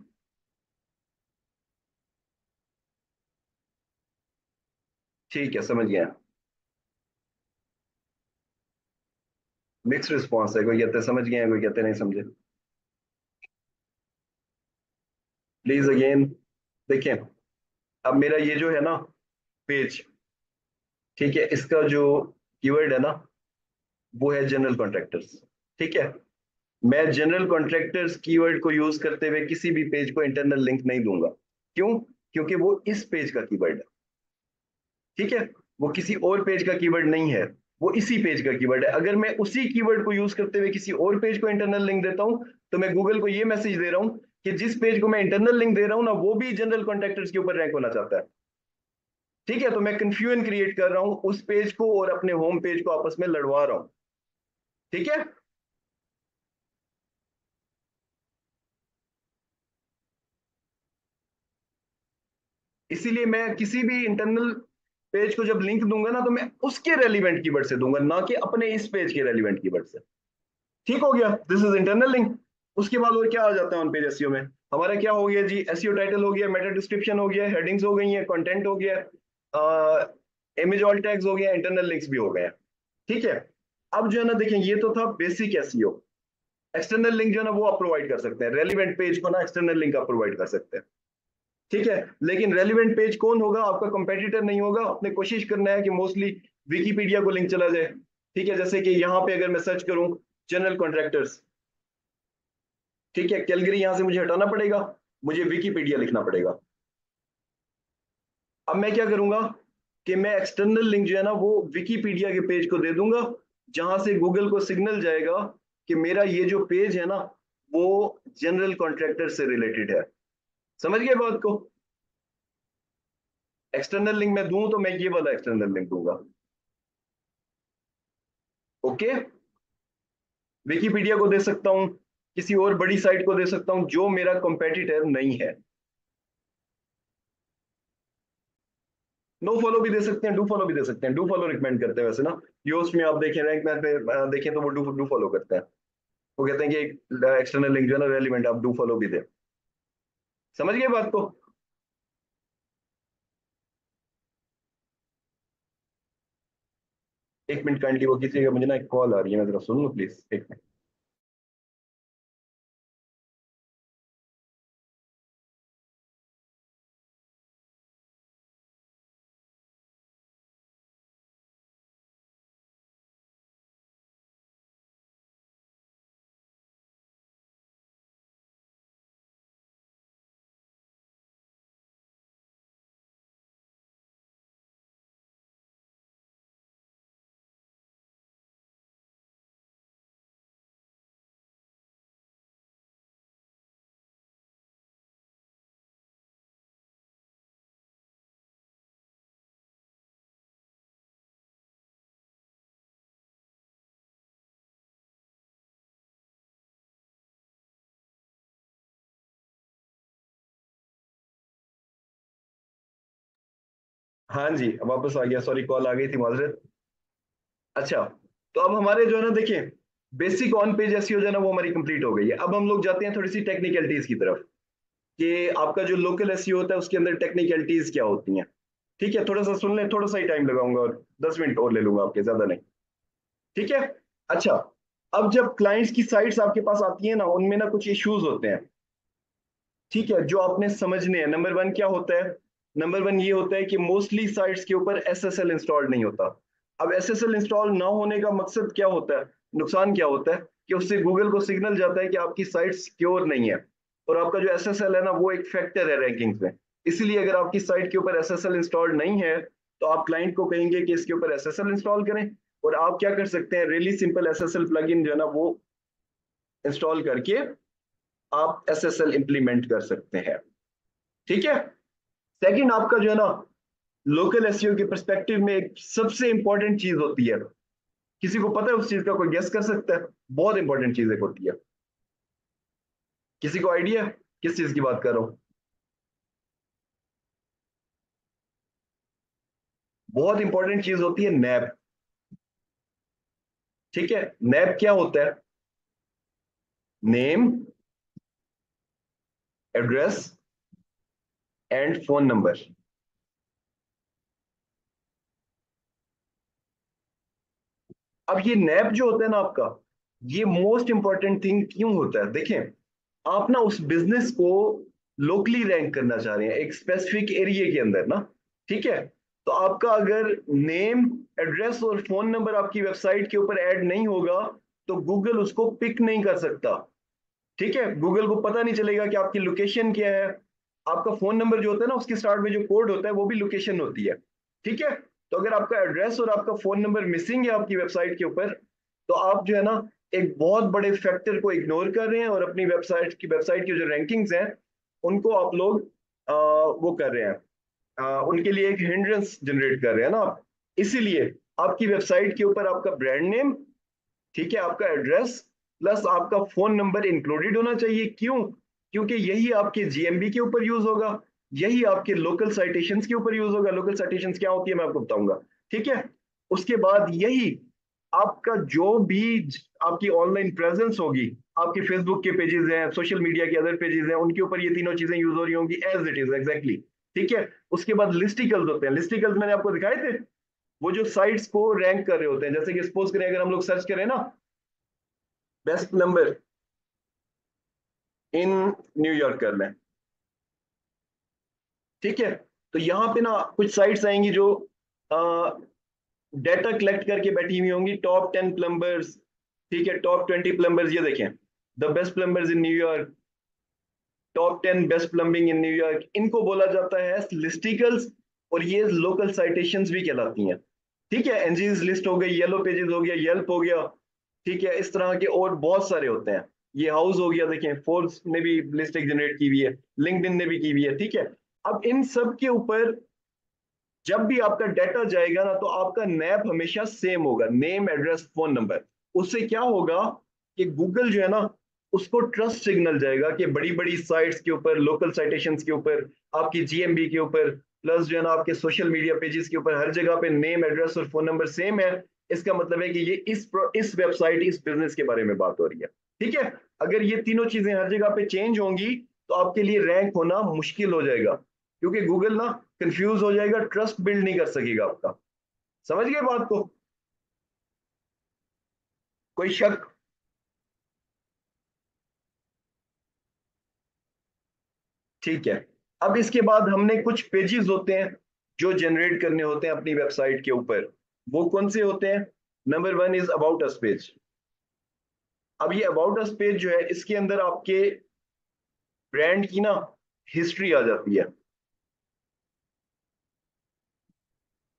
[SPEAKER 1] ठीक है, समझ गया। मिक्स रिस्पॉन्स है, कोई कहते समझ गए हैं, कोई कहते नहीं समझे। Please again. देखें, अब मेरा ये जो है ना पेज, ठीक है, इसका जो कीवर्ड है ना वो है जनरल कॉन्ट्रैक्टर्स। ठीक है, मैं जनरल कॉन्ट्रैक्टर्स कीवर्ड को यूज करते हुए किसी भी पेज को इंटरनल लिंक नहीं दूंगा। क्यों? क्योंकि वो इस पेज का कीवर्ड है। ठीक है, वो किसी और पेज का कीवर्ड नहीं है, वो इसी पेज का कीवर्ड है। अगर मैं उसी कीवर्ड को यूज करते हुए किसी और पेज को इंटरनल लिंक देता हूं, तो मैं गूगल को ये मैसेज दे रहा हूं कि जिस पेज को मैं इंटरनल लिंक दे रहा हूं ना, वो भी जनरल कॉन्ट्रैक्टर्स के ऊपर रैंक होना चाहता है। ठीक है, तो मैं कंफ्यूजन क्रिएट कर रहा हूं, उस पेज को और अपने होम पेज को आपस में लड़वा रहा हूं। ठीक है, इसीलिए मैं किसी भी इंटरनल पेज को जब लिंक दूंगा ना, तो मैं उसके रेलिवेंट कीवर्ड से दूंगा, ना कि अपने इस पेज के रेलिवेंट कीवर्ड से। ठीक हो गया, दिस इज इंटरनल लिंक। उसके बाद और क्या आ जाता है ऑन पेज एसईओ में? हमारा क्या हो गया जी? एसईओ टाइटल हो गया, मेटा डिस्क्रिप्शन हो गया, हेडिंग्स हो गई हैं, कंटेंट हो गया, इमेज ऑल टैग्स हो गया, इंटरनल लिंक्स भी हो गए हैं। ठीक है, अब जो है ना देखें, ये तो था बेसिक एसईओ। एक्सटर्नल लिंक जो है ना वो आप प्रोवाइड कर सकते हैं, रेलिवेंट पेज को ना एक्सटर्नल लिंक आप प्रोवाइड कर सकते हैं। ठीक है, लेकिन रेलिवेंट पेज कौन होगा? आपका कंपेटिटर नहीं होगा। आपने कोशिश करना है कि मोस्टली विकीपीडिया को लिंक चला जाए। ठीक है, जैसे कि यहाँ पे अगर मैं सर्च करूं जनरल कॉन्ट्रैक्टर्स, ठीक है, कैलगरी यहां से मुझे हटाना पड़ेगा, मुझे विकीपीडिया लिखना पड़ेगा। अब मैं क्या करूंगा कि मैं एक्सटर्नल लिंक जो है ना वो विकीपीडिया के पेज को दे दूंगा, जहां से गूगल को सिग्नल जाएगा कि मेरा ये जो पेज है ना वो जनरल कॉन्ट्रैक्टर से रिलेटेड है। समझ गए बात को? एक्सटर्नल लिंक मैं दूं तो मैं ये वाला एक्सटर्नल लिंक दूंगा। ओके, विकीपीडिया को दे सकता हूं, किसी और बड़ी साइट को दे सकता हूं जो मेरा कंपेटिटर नहीं है। नो फॉलो भी दे सकते हैं, डू फॉलो भी दे सकते हैं। डू फॉलो रिकमेंड करते हैं वैसे ना, योस्ट में आप देखें, रैंक मैथ पे देखें तो वो डू डू फॉलो करते हैं। वो कहते हैं कि एक एक्सटर्नल लिंक जो है ना रेलिवेंट, आप डू फॉलो भी दे। समझ गए बात को? 1 मिनट काइंडली वो कीजिएगा, मुझे ना एक कॉल आ रही है, मैं जरा सुन लो प्लीज, 1 मिनट। हाँ जी, वापस आ गया, सॉरी कॉल आ गई थी, माजरत। अच्छा, तो अब हमारे जो है ना देखिए, बेसिक ऑन पेज एसईओ जो है ना वो हमारी कंप्लीट हो गई है। अब हम लोग जाते हैं थोड़ी सी टेक्निकलिटीज की तरफ, कि आपका जो लोकल एसईओ होता है उसके अंदर टेक्निकलिटीज क्या होती हैं। ठीक है, थोड़ा सा सुन लें, थोड़ा सा ही टाइम लगाऊंगा और 10 मिनट और ले लूंगा आपके, ज्यादा नहीं। ठीक है, अच्छा, अब जब क्लाइंट्स की साइट्स आपके पास आती है ना, उनमें ना कुछ इश्यूज होते हैं। ठीक है, जो आपने समझने हैं। नंबर वन क्या होता है? नंबर वन ये होता है कि मोस्टली साइट्स के ऊपर एसएसएल इंस्टॉल्ड नहीं होता। अब एसएसएल इंस्टॉल ना होने का मकसद क्या होता है, नुकसान क्या होता है? कि उससे गूगल को सिग्नल जाता है कि आपकी साइट सिक्योर नहीं है, और आपका जो एसएसएल है ना वो एक फैक्टर है रैंकिंग में। इसलिए अगर आपकी साइट के ऊपर एसएसएल इंस्टॉल्ड नहीं है, तो आप क्लाइंट को कहेंगे कि इसके ऊपर एसएसएल इंस्टॉल करें। और आप क्या कर सकते हैं, रियली सिंपल एसएसएल प्लगइन जो है ना वो इंस्टॉल करके आप एसएसएल इंप्लीमेंट कर सकते हैं। ठीक है, सेकंड आपका जो है ना लोकल एसईओ के पर्सपेक्टिव में एक सबसे इंपॉर्टेंट चीज होती है। किसी को पता है उस चीज का? कोई गेस कर सकता है? बहुत इंपॉर्टेंट चीज एक होती है। किसी को आइडिया किस चीज की बात कर रहा हूं? बहुत इंपॉर्टेंट चीज होती है नैप। ठीक है, नैप क्या होता है? Name, address and phone number. अब ये नैप जो होता है ना आपका, ये मोस्ट इंपॉर्टेंट थिंग क्यों होता है, देखें, आप ना उस बिजनेस को लोकली रैंक करना चाह रहे हैं एक स्पेसिफिक एरिया के अंदर ना, ठीक है। तो आपका अगर नेम, एड्रेस और फोन नंबर आपकी वेबसाइट के ऊपर ऐड नहीं होगा तो गूगल उसको पिक नहीं कर सकता, ठीक है। गूगल को पता नहीं चलेगा कि आपकी लोकेशन क्या है। आपका फोन नंबर जो होता है ना, उसके स्टार्ट में जो कोड होता है वो भी लोकेशन होती है, ठीक है। तो अगर आपका एड्रेस और आपका फोन नंबर मिसिंग है आपकी वेबसाइट के ऊपर, तो आप जो है ना एक बहुत बड़े फैक्टर को इग्नोर कर रहे हैं और अपनी वेबसाइट की जो रैंकिंग्स हैं उनको आप लोग वो कर रहे हैं, उनके लिए एक हिंड्रेंस जनरेट कर रहे हैं ना आप। इसीलिए आपकी वेबसाइट के ऊपर आपका ब्रांड नेम, ठीक है, आपका एड्रेस प्लस आपका फोन नंबर इंक्लूडेड होना चाहिए। क्यों? क्योंकि यही आपके जीएमबी के ऊपर यूज होगा, यही आपके लोकल साइटेशंस के ऊपर यूज होगा। लोकल साइटेशंस क्या होती है मैं आपको बताऊंगा, ठीक है। उसके बाद यही आपका जो भी आपकी ऑनलाइन प्रेजेंस होगी, आपके फेसबुक के पेजेस हैं, सोशल मीडिया के अदर पेजेस हैं, उनके ऊपर ये तीनों चीजें यूज हो रही होंगी एज इट इज एग्जैक्टली, ठीक है। उसके बाद लिस्टिकल्स होते हैं, लिस्टिकल्स मैंने आपको दिखाए थे, वो जो साइट्स को रैंक कर रहे होते हैं। जैसे कि सपोज करें अगर हम लोग सर्च करें ना, बेस्ट प्लम्बर इन न्यूयॉर्क कर लें, ठीक है। तो यहाँ पे ना कुछ साइट्स आएंगी जो डेटा कलेक्ट करके बैठी हुई होंगी, टॉप 10 प्लम्बर्स, ठीक है, टॉप 20 प्लम्बर्स, ये देखें, the best plumbers in New York, top 10 best plumbing in New York, इनको बोला जाता है लिस्टिकल्स। और ये लोकल साइटेशंस भी कहलाती हैं, ठीक है। एनजीज लिस्ट हो गई, येलो पेजेस हो गया, येल्प हो गया, ठीक है। इस तरह के और बहुत सारे होते हैं। ये हाउस हो गया, देखें फोर्ब्स ने भी लिस्ट एक जनरेट की हुई है, लिंक्डइन ने भी की हुई है, ठीक है। अब इन सब के ऊपर जब भी आपका डाटा जाएगा ना, तो आपका नैप हमेशा सेम होगा, नेम एड्रेस फोन नंबर। उससे क्या होगा कि गूगल जो है ना, उसको ट्रस्ट सिग्नल जाएगा कि बड़ी बड़ी साइट्स के ऊपर, लोकल साइटेशंस के ऊपर, आपकी जीएमबी के ऊपर, प्लस जो है ना आपके सोशल मीडिया पेजेस के ऊपर, हर जगह पे नेम एड्रेस और फोन नंबर सेम है। इसका मतलब है कि ये इस वेबसाइट, इस बिजनेस के बारे में बात हो रही है, ठीक है। अगर ये तीनों चीजें हर जगह पे चेंज होंगी तो आपके लिए रैंक होना मुश्किल हो जाएगा, क्योंकि गूगल ना कंफ्यूज हो जाएगा, ट्रस्ट बिल्ड नहीं कर सकेगा आपका। समझ गए बात को? कोई शक? ठीक है। अब इसके बाद हमने कुछ पेजेस होते हैं जो जनरेट करने होते हैं अपनी वेबसाइट के ऊपर। वो कौन से होते हैं? Number 1 is about us page. अब ये अबाउट अस पेज जो है, इसके अंदर आपके ब्रांड की ना हिस्ट्री आ जाती है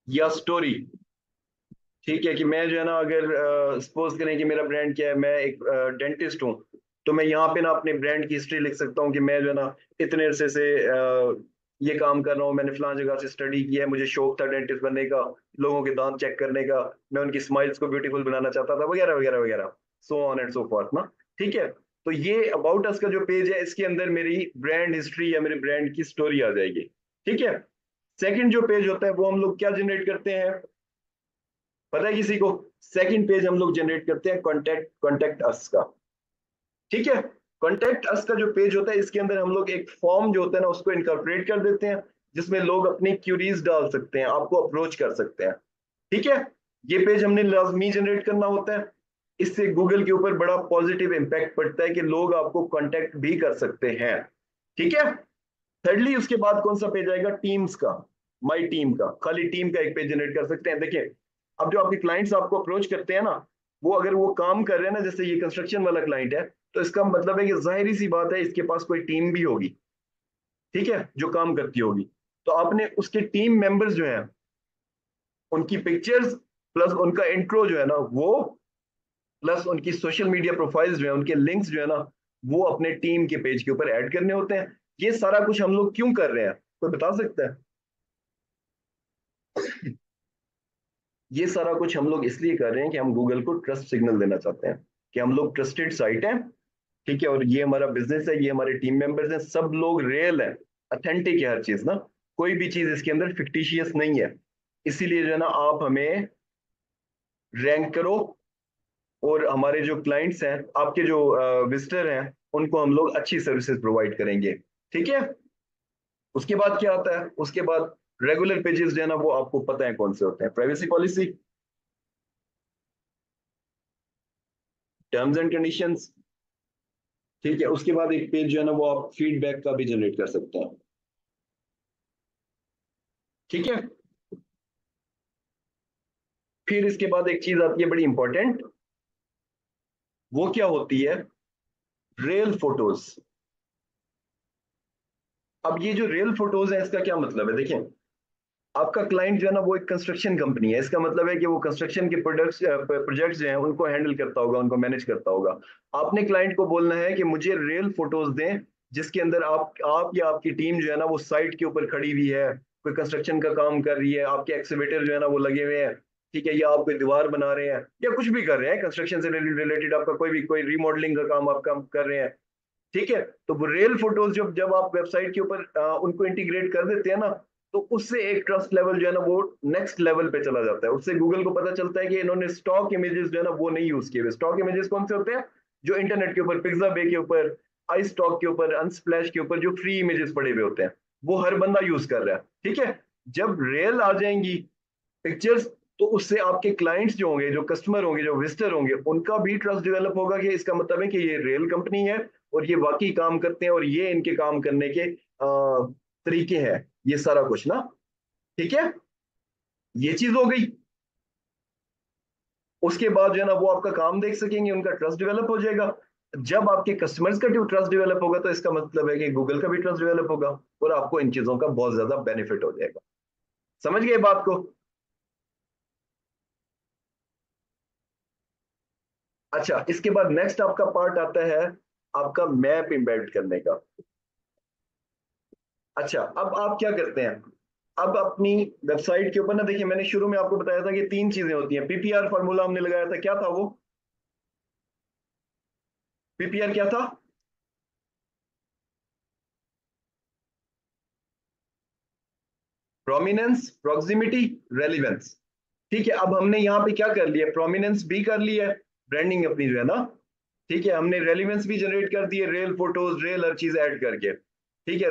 [SPEAKER 1] या स्टोरी, ठीक है। कि मैं जो है ना, अगर सपोज करें कि मेरा ब्रांड क्या है, मैं एक डेंटिस्ट हूँ, तो मैं यहाँ पे ना अपने ब्रांड की हिस्ट्री लिख सकता हूँ कि मैं जो है ना इतने अरसे से ये काम कर रहा हूँ, मैंने फलां जगह से स्टडी किया है, मुझे शौक था डेंटिस्ट बनने का, लोगों के दांत चेक करने का, मैं उनकी स्माइल्स को ब्यूटीफुल बनाना चाहता था, वगैरह वगैरह वगैरह, so on and so forth ना, ठीक है। तो ये अबाउट अस का जो पेज है, इसके अंदर मेरी ब्रांड हिस्ट्री या मेरे ब्रांड की स्टोरी आ जाएगी, ठीक है। सेकंड जो पेज होता है वो हम लोग क्या जनरेट करते हैं, पता है किसी को? सेकंड पेज हम लोग जनरेट करते हैं कॉन्टेक्ट कॉन्टेक्ट अस का, ठीक है। कॉन्टेक्ट अस का जो पेज होता है, इसके अंदर हम लोग एक फॉर्म जो होता है ना उसको इनकॉर्पोरेट कर देते हैं, जिसमें लोग अपनी क्यूरीज डाल सकते हैं, आपको अप्रोच कर सकते हैं, ठीक है। ये पेज हमने लाजमी जनरेट करना होता है। इससे गूगल के ऊपर बड़ा पॉजिटिव इंपैक्ट पड़ता है कि लोग आपको कांटेक्ट भी कर सकते हैं, ठीक है। थर्डली उसके बाद कौन सा पेज आएगा? टीम्स का, माई टीम का। खाली टीम का एक पेज जनरेट कर सकते हैं। देखिए, अब जो आपके क्लाइंट्स आपको अप्रोच करते हैं ना, वो अगर वो काम कर रहे हैं ना, जैसे ये कंस्ट्रक्शन वाला क्लाइंट है, तो इसका मतलब है कि जाहिर सी बात है इसके पास कोई टीम भी होगी, ठीक है, जो काम करती होगी। तो आपने उसके टीम मेंबर्स जो हैं, उनकी पिक्चर्स प्लस उनका इंट्रो जो है ना वो, प्लस उनकी सोशल मीडिया प्रोफाइल्स जो है, उनके लिंक्स जो है ना, वो अपने टीम के पेज के ऊपर ऐड करने होते हैं। ये सारा कुछ हम लोग क्यों कर रहे हैं, कोई बता सकता है? ये सारा कुछ हम लोग इसलिए कर रहे हैं कि हम गूगल को ट्रस्ट सिग्नल देना चाहते हैं कि हम लोग ट्रस्टेड साइट है, ठीक है। और ये हमारा बिजनेस है, ये हमारे टीम मेंबर्स हैं, सब लोग रियल है, अथेंटिक है हर चीज ना, कोई भी चीज इसके अंदर फिक्टिशियस नहीं है। इसीलिए जो है ना आप हमें रैंक करो, और हमारे जो क्लाइंट्स हैं, आपके जो विजिटर हैं, उनको हम लोग अच्छी सर्विसेज प्रोवाइड करेंगे, ठीक है। उसके बाद क्या आता है? उसके बाद रेगुलर पेजेस जो है ना, वो आपको पता है कौन से होते हैं, privacy policy, terms and conditions. ठीक है, उसके बाद एक पेज जो है ना वो आप फीडबैक का भी जनरेट कर सकते हैं। ठीक है, फिर इसके बाद एक चीज आती है बड़ी इंपॉर्टेंट, वो क्या होती है, रियल फोटोज। अब ये जो रियल फोटोज है इसका क्या मतलब है, देखिए आपका क्लाइंट जो है ना वो एक कंस्ट्रक्शन कंपनी है, इसका मतलब है कि वो कंस्ट्रक्शन के प्रोजेक्ट्स जो हैं उनको हैंडल करता होगा, उनको मैनेज करता होगा। आपने क्लाइंट को बोलना है कि मुझे रियल फोटोज दें जिसके अंदर आप या आपकी टीम जो है ना वो साइट के ऊपर खड़ी हुई है, कोई कंस्ट्रक्शन का काम कर रही है, आपके एक्सीवेटर जो है ना वो लगे हुए हैं, ठीक है, या आप कोई दीवार बना रहे हैं या कुछ भी कर रहे हैं कंस्ट्रक्शन से रिलेटेड, आपका कोई रिमॉडलिंग का काम आप काम कर रहे हैं। ठीक है, तो वो रियल फोटोज जब जब आप वेबसाइट के ऊपर उनको इंटीग्रेट कर देते हैं ना, तो उससे एक ट्रस्ट लेवल जो है ना वो नेक्स्ट लेवल पे चला जाता है। उससे गूगल को पता चलता है कि इन्होंने स्टॉक इमेजेस जो है ना वो नहीं यूज किए हुए। स्टॉक इमेजेस कौन से होते हैं, जो इंटरनेट के ऊपर पिज्जा बे के ऊपर, आई स्टॉक के ऊपर, अनस्प्लैश के ऊपर जो फ्री इमेजेस पड़े हुए होते हैं, वो हर बंदा यूज कर रहा है। ठीक है, जब रियल आ जाएंगी पिक्चर्स, तो उससे आपके क्लाइंट्स जो होंगे, जो कस्टमर होंगे, जो विजिटर होंगे, उनका भी ट्रस्ट डेवलप होगा कि इसका मतलब है कि ये रियल कंपनी है और ये वाकई काम करते हैं और ये इनके काम करने के तरीके हैं, ये सारा कुछ ना। ठीक है, ये चीज हो गई। उसके बाद जो है ना वो आपका काम देख सकेंगे, उनका ट्रस्ट डेवलप हो जाएगा। जब आपके कस्टमर्स का ट्रस्ट डेवलप होगा तो इसका मतलब है कि गूगल का भी ट्रस्ट डेवलप होगा और आपको इन चीजों का बहुत ज्यादा बेनिफिट हो जाएगा। समझ गए बात को? अच्छा, इसके बाद नेक्स्ट आपका पार्ट आता है आपका मैप इंबेड करने का। अच्छा, अब आप क्या करते हैं, अब अपनी वेबसाइट के ऊपर ना, देखिए मैंने शुरू में आपको बताया था कि तीन चीजें होती हैं। पीपीआर फॉर्मूला हमने लगाया था, क्या था वो, पीपीआर क्या था, प्रोमिनेंस, प्रॉक्सिमिटी, रेलिवेंस। ठीक है, अब हमने यहाँ पे क्या कर लिया, प्रोमिनेंस भी कर लिया है, ब्रांडिंग अपनी जो है ना। ठीक है, हमने रेलिवेंस भी जनरेट कर दी है, रियल फोटोज, रियल हर चीज ऐड करके। ठीक है,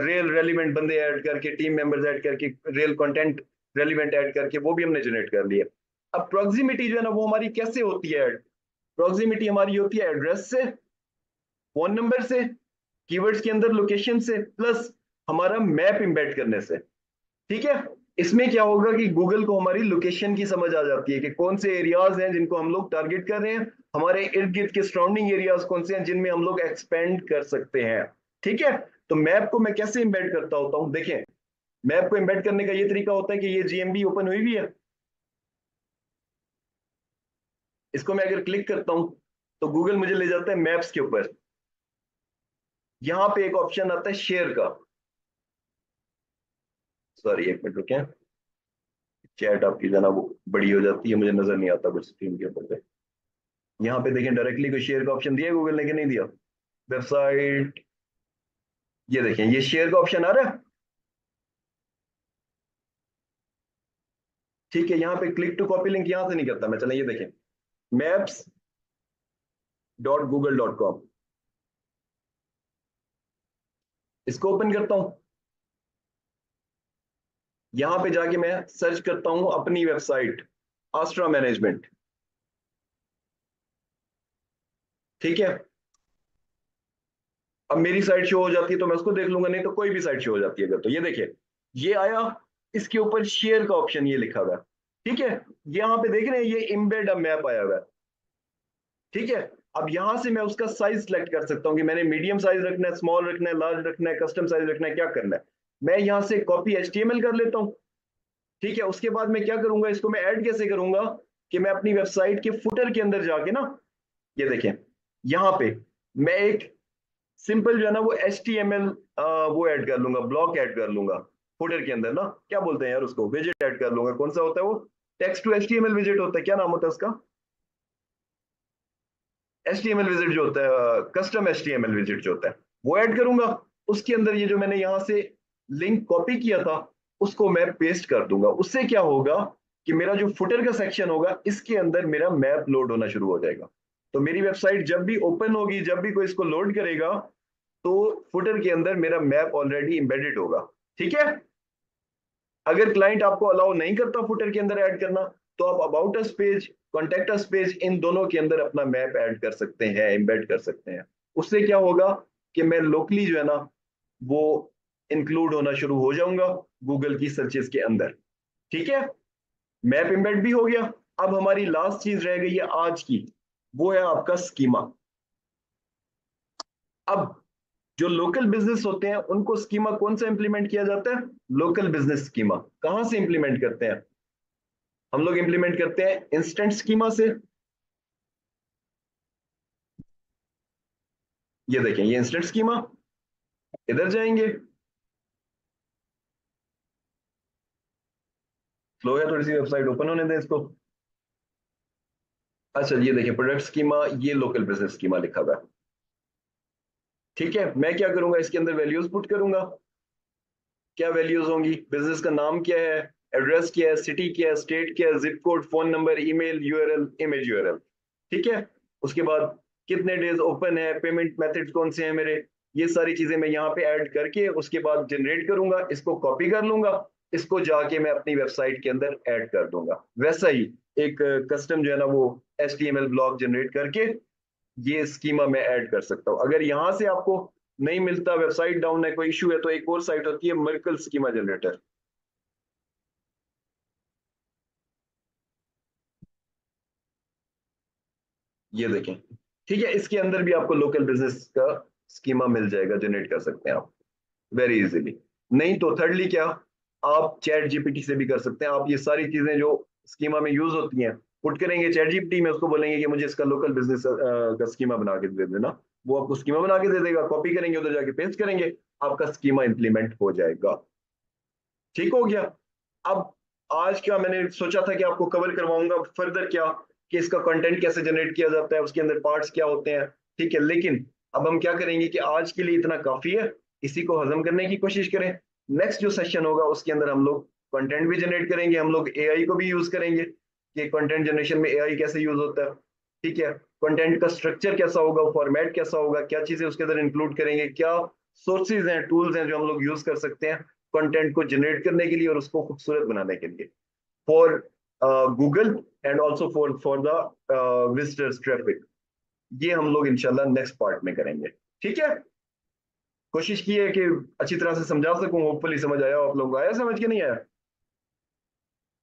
[SPEAKER 1] रियल रेलिवेंट बंदे ऐड करके, टीम मेंबर्स ऐड करके, रियल कंटेंट रेलिवेंट ऐड करके, वो भी हमने जनरेट कर लिया। अब प्रॉक्सिमिटी जो है ना वो हमारी कैसे होती है, प्रॉक्सिमिटी हमारी होती है एड्रेस से, फोन नंबर से, कीवर्ड्स के अंदर लोकेशन से, प्लस हमारा मैप इंबेड करने से। ठीक है, इसमें क्या होगा कि गूगल को हमारी लोकेशन की समझ आ जाती है कि कौन से एरियाज हैं जिनको हम लोग टारगेट कर रहे हैं, हमारे इर्द गिर्द के सराउंडिंग एरियाज कौन से हैं जिनमें हम लोग एक्सपेंड कर सकते हैं। ठीक है, तो मैप को मैं कैसे इंबेड करता होता हूं, देखें मैप को इंबेड करने का ये तरीका होता है कि ये जीएमबी ओपन हुई हुई है, इसको मैं अगर क्लिक करता हूं तो गूगल मुझे ले जाता है मैप्स के ऊपर। यहां पे एक ऑप्शन आता है शेयर का, सॉरी एक मिनट रुकें, चैट आपकी जो है ना वो बड़ी हो जाती है, मुझे नजर नहीं आता कुछ स्क्रीन के ऊपर पे। यहाँ पे देखें डायरेक्टली कोई शेयर का ऑप्शन दिया है गूगल ने कि नहीं दिया, वेबसाइट, ये देखें ये शेयर का ऑप्शन आ रहा है। ठीक है, यहाँ पे क्लिक टू कॉपी लिंक यहां से नहीं करता मैं, चलें ये देखें, maps.google.com, इसको ओपन करता हूं। यहां पे जाके मैं सर्च करता हूं अपनी वेबसाइट आस्ट्रा मैनेजमेंट। ठीक है, अब मेरी साइट शो हो जाती है तो मैं उसको देख लूंगा, नहीं तो कोई भी साइट शो हो जाती है अगर, तो ये देखिए ये आया, इसके ऊपर शेयर का ऑप्शन ये लिखा हुआ है। ठीक है, यहाँ पे देख रहे हैं ये इम्बेड अ मैप आया हुआ है। ठीक है, अब यहां से मैं उसका साइज सेलेक्ट कर सकता हूं कि मैंने मीडियम साइज रखना है, स्मॉल रखना है, लार्ज रखना है, कस्टम साइज रखना है, क्या करना है। मैं यहां से कॉपी एचटीएमएल कर लेता हूं। ठीक है, उसके बाद मैं क्या करूंगा, इसको मैं ऐड कैसे करूंगा कि मैं अपनी वेबसाइट के फुटर के अंदर जाके ना, ये देखें यहां पे मैं एक सिंपल जो है ना वो एचटीएमएल वो ऐड कर लूंगा, ब्लॉक ऐड कर लूंगा फुटर के अंदर ना, क्या बोलते हैं यार उसको, विजेट ऐड कर लूंगा। कौन सा होता है वो, टेक्स्ट टू एचटीएमएल विजेट होता है, क्या नाम होता है उसका, एचटीएमएल विजिट जो होता है, कस्टम एचटीएमएल विजिट जो होता है, वो ऐड करूंगा। उसके अंदर ये जो मैंने यहां से लिंक कॉपी किया था उसको मैं पेस्ट कर दूंगा। उससे क्या होगा कि मेरा जो फुटर का सेक्शन होगा इसके अंदर मेरा मैप लोड होना शुरू हो जाएगा। तो मेरी वेबसाइट जब भी ओपन होगी, जब भी कोई इसको लोड करेगा, तो फुटर के अंदर मेरा मैप ऑलरेडी इंबेडेड होगा। ठीक है, अगर क्लाइंट आपको अलाउ नहीं करता फुटर के अंदर ऐड करना, तो आप about us page contact us page, इन दोनों के अंदर अपना मैप ऐड कर सकते हैं, एम्बेड कर सकते हैं। उससे क्या होगा कि मैं लोकली जो है ना वो इंक्लूड होना शुरू हो जाऊंगा गूगल की सर्चेस के अंदर। ठीक है, मैप एम्बेड भी हो गया। अब हमारी लास्ट चीज रह गई है आज की, वो है आपका स्कीमा। अब जो लोकल बिजनेस होते हैं उनको स्कीमा कौन सा इंप्लीमेंट किया जाता है? Local business schema. कहां से इंप्लीमेंट करते हैं हम लोग? इंप्लीमेंट करते हैं इंस्टेंट स्कीमा से। ये देखें, ये इंस्टेंट स्कीमा। इधर जाएंगे, स्लो है थोड़ी सी वेबसाइट, ओपन होने दें इसको। अच्छा, ये देखिए प्रोडक्ट स्कीमा, ये लोकल बिजनेस स्कीमा लिखा हुआ है। ठीक है, मैं क्या करूंगा, इसके अंदर वैल्यूज पुट करूंगा। क्या वैल्यूज होंगी? बिजनेस का नाम क्या है, एड्रेस क्या है, सिटी क्या है, स्टेट क्या है, zip code, phone number, email, URL, image URL. ठीक है, उसके बाद कितने डेज ओपन है, पेमेंट मेथड कौन से हैं मेरे, ये सारी चीजें मैं यहाँ पे ऐड करके उसके बाद जनरेट करूंगा, इसको कॉपी कर लूंगा, इसको जाके मैं अपनी वेबसाइट के अंदर ऐड कर दूंगा। वैसा ही एक कस्टम जो है ना वो HTML ब्लॉक जनरेट करके ये स्कीमा में ऐड कर सकता हूं। अगर यहां से आपको नहीं मिलता, वेबसाइट डाउन है, कोई इशू है, तो एक और साइट होती है मिरेकल स्कीमा जनरेटर। ये देखें, ठीक है, इसके अंदर भी आपको लोकल बिजनेस का स्कीमा मिल जाएगा, जनरेट कर सकते हैं आप वेरी इजीली। नहीं तो थर्डली क्या, आप चैट जीपीटी से भी कर सकते हैं। आप ये सारी चीजें जो स्कीमा में यूज होती हैं पुट करेंगे चैट जीपीटी में, उसको बोलेंगे कि मुझे इसका लोकल बिजनेस का स्कीमा बना के दे देना, वो आपको स्कीमा बना के दे देगा। कॉपी करेंगे, उधर जाके पेस्ट करेंगे, आपका स्कीमा इंप्लीमेंट हो जाएगा। ठीक हो गया। अब आज का मैंने सोचा था कि आपको कवर करवाऊंगा फर्दर क्या, कि इसका कंटेंट कैसे जनरेट किया जाता है, उसके अंदर पार्ट्स क्या होते हैं। ठीक है, लेकिन अब हम क्या करेंगे कि आज के लिए इतना काफी है, इसी को हजम करने की कोशिश करें। नेक्स्ट जो सेशन होगा उसके अंदर हम लोग कंटेंट भी जनरेट करेंगे, हम लोग एआई को भी यूज करेंगे कि कंटेंट जनरेशन में एआई कैसे यूज होता है। ठीक है, कंटेंट का स्ट्रक्चर कैसा होगा, फॉर्मेट कैसा होगा, क्या चीजें उसके अंदर इंक्लूड करेंगे, क्या सोर्सेज हैं, टूल्स हैं जो हम लोग यूज कर सकते हैं कंटेंट को जनरेट करने के लिए और उसको खूबसूरत बनाने के लिए, for Google and also for the visitors traffic. ये हम लोग इंशाल्लाह नेक्स्ट पार्ट में करेंगे। ठीक है, कोशिश की है कि अच्छी तरह से समझा सकूं, होपफुली समझ आया हो आप लोगों को। आया समझ के नहीं आया?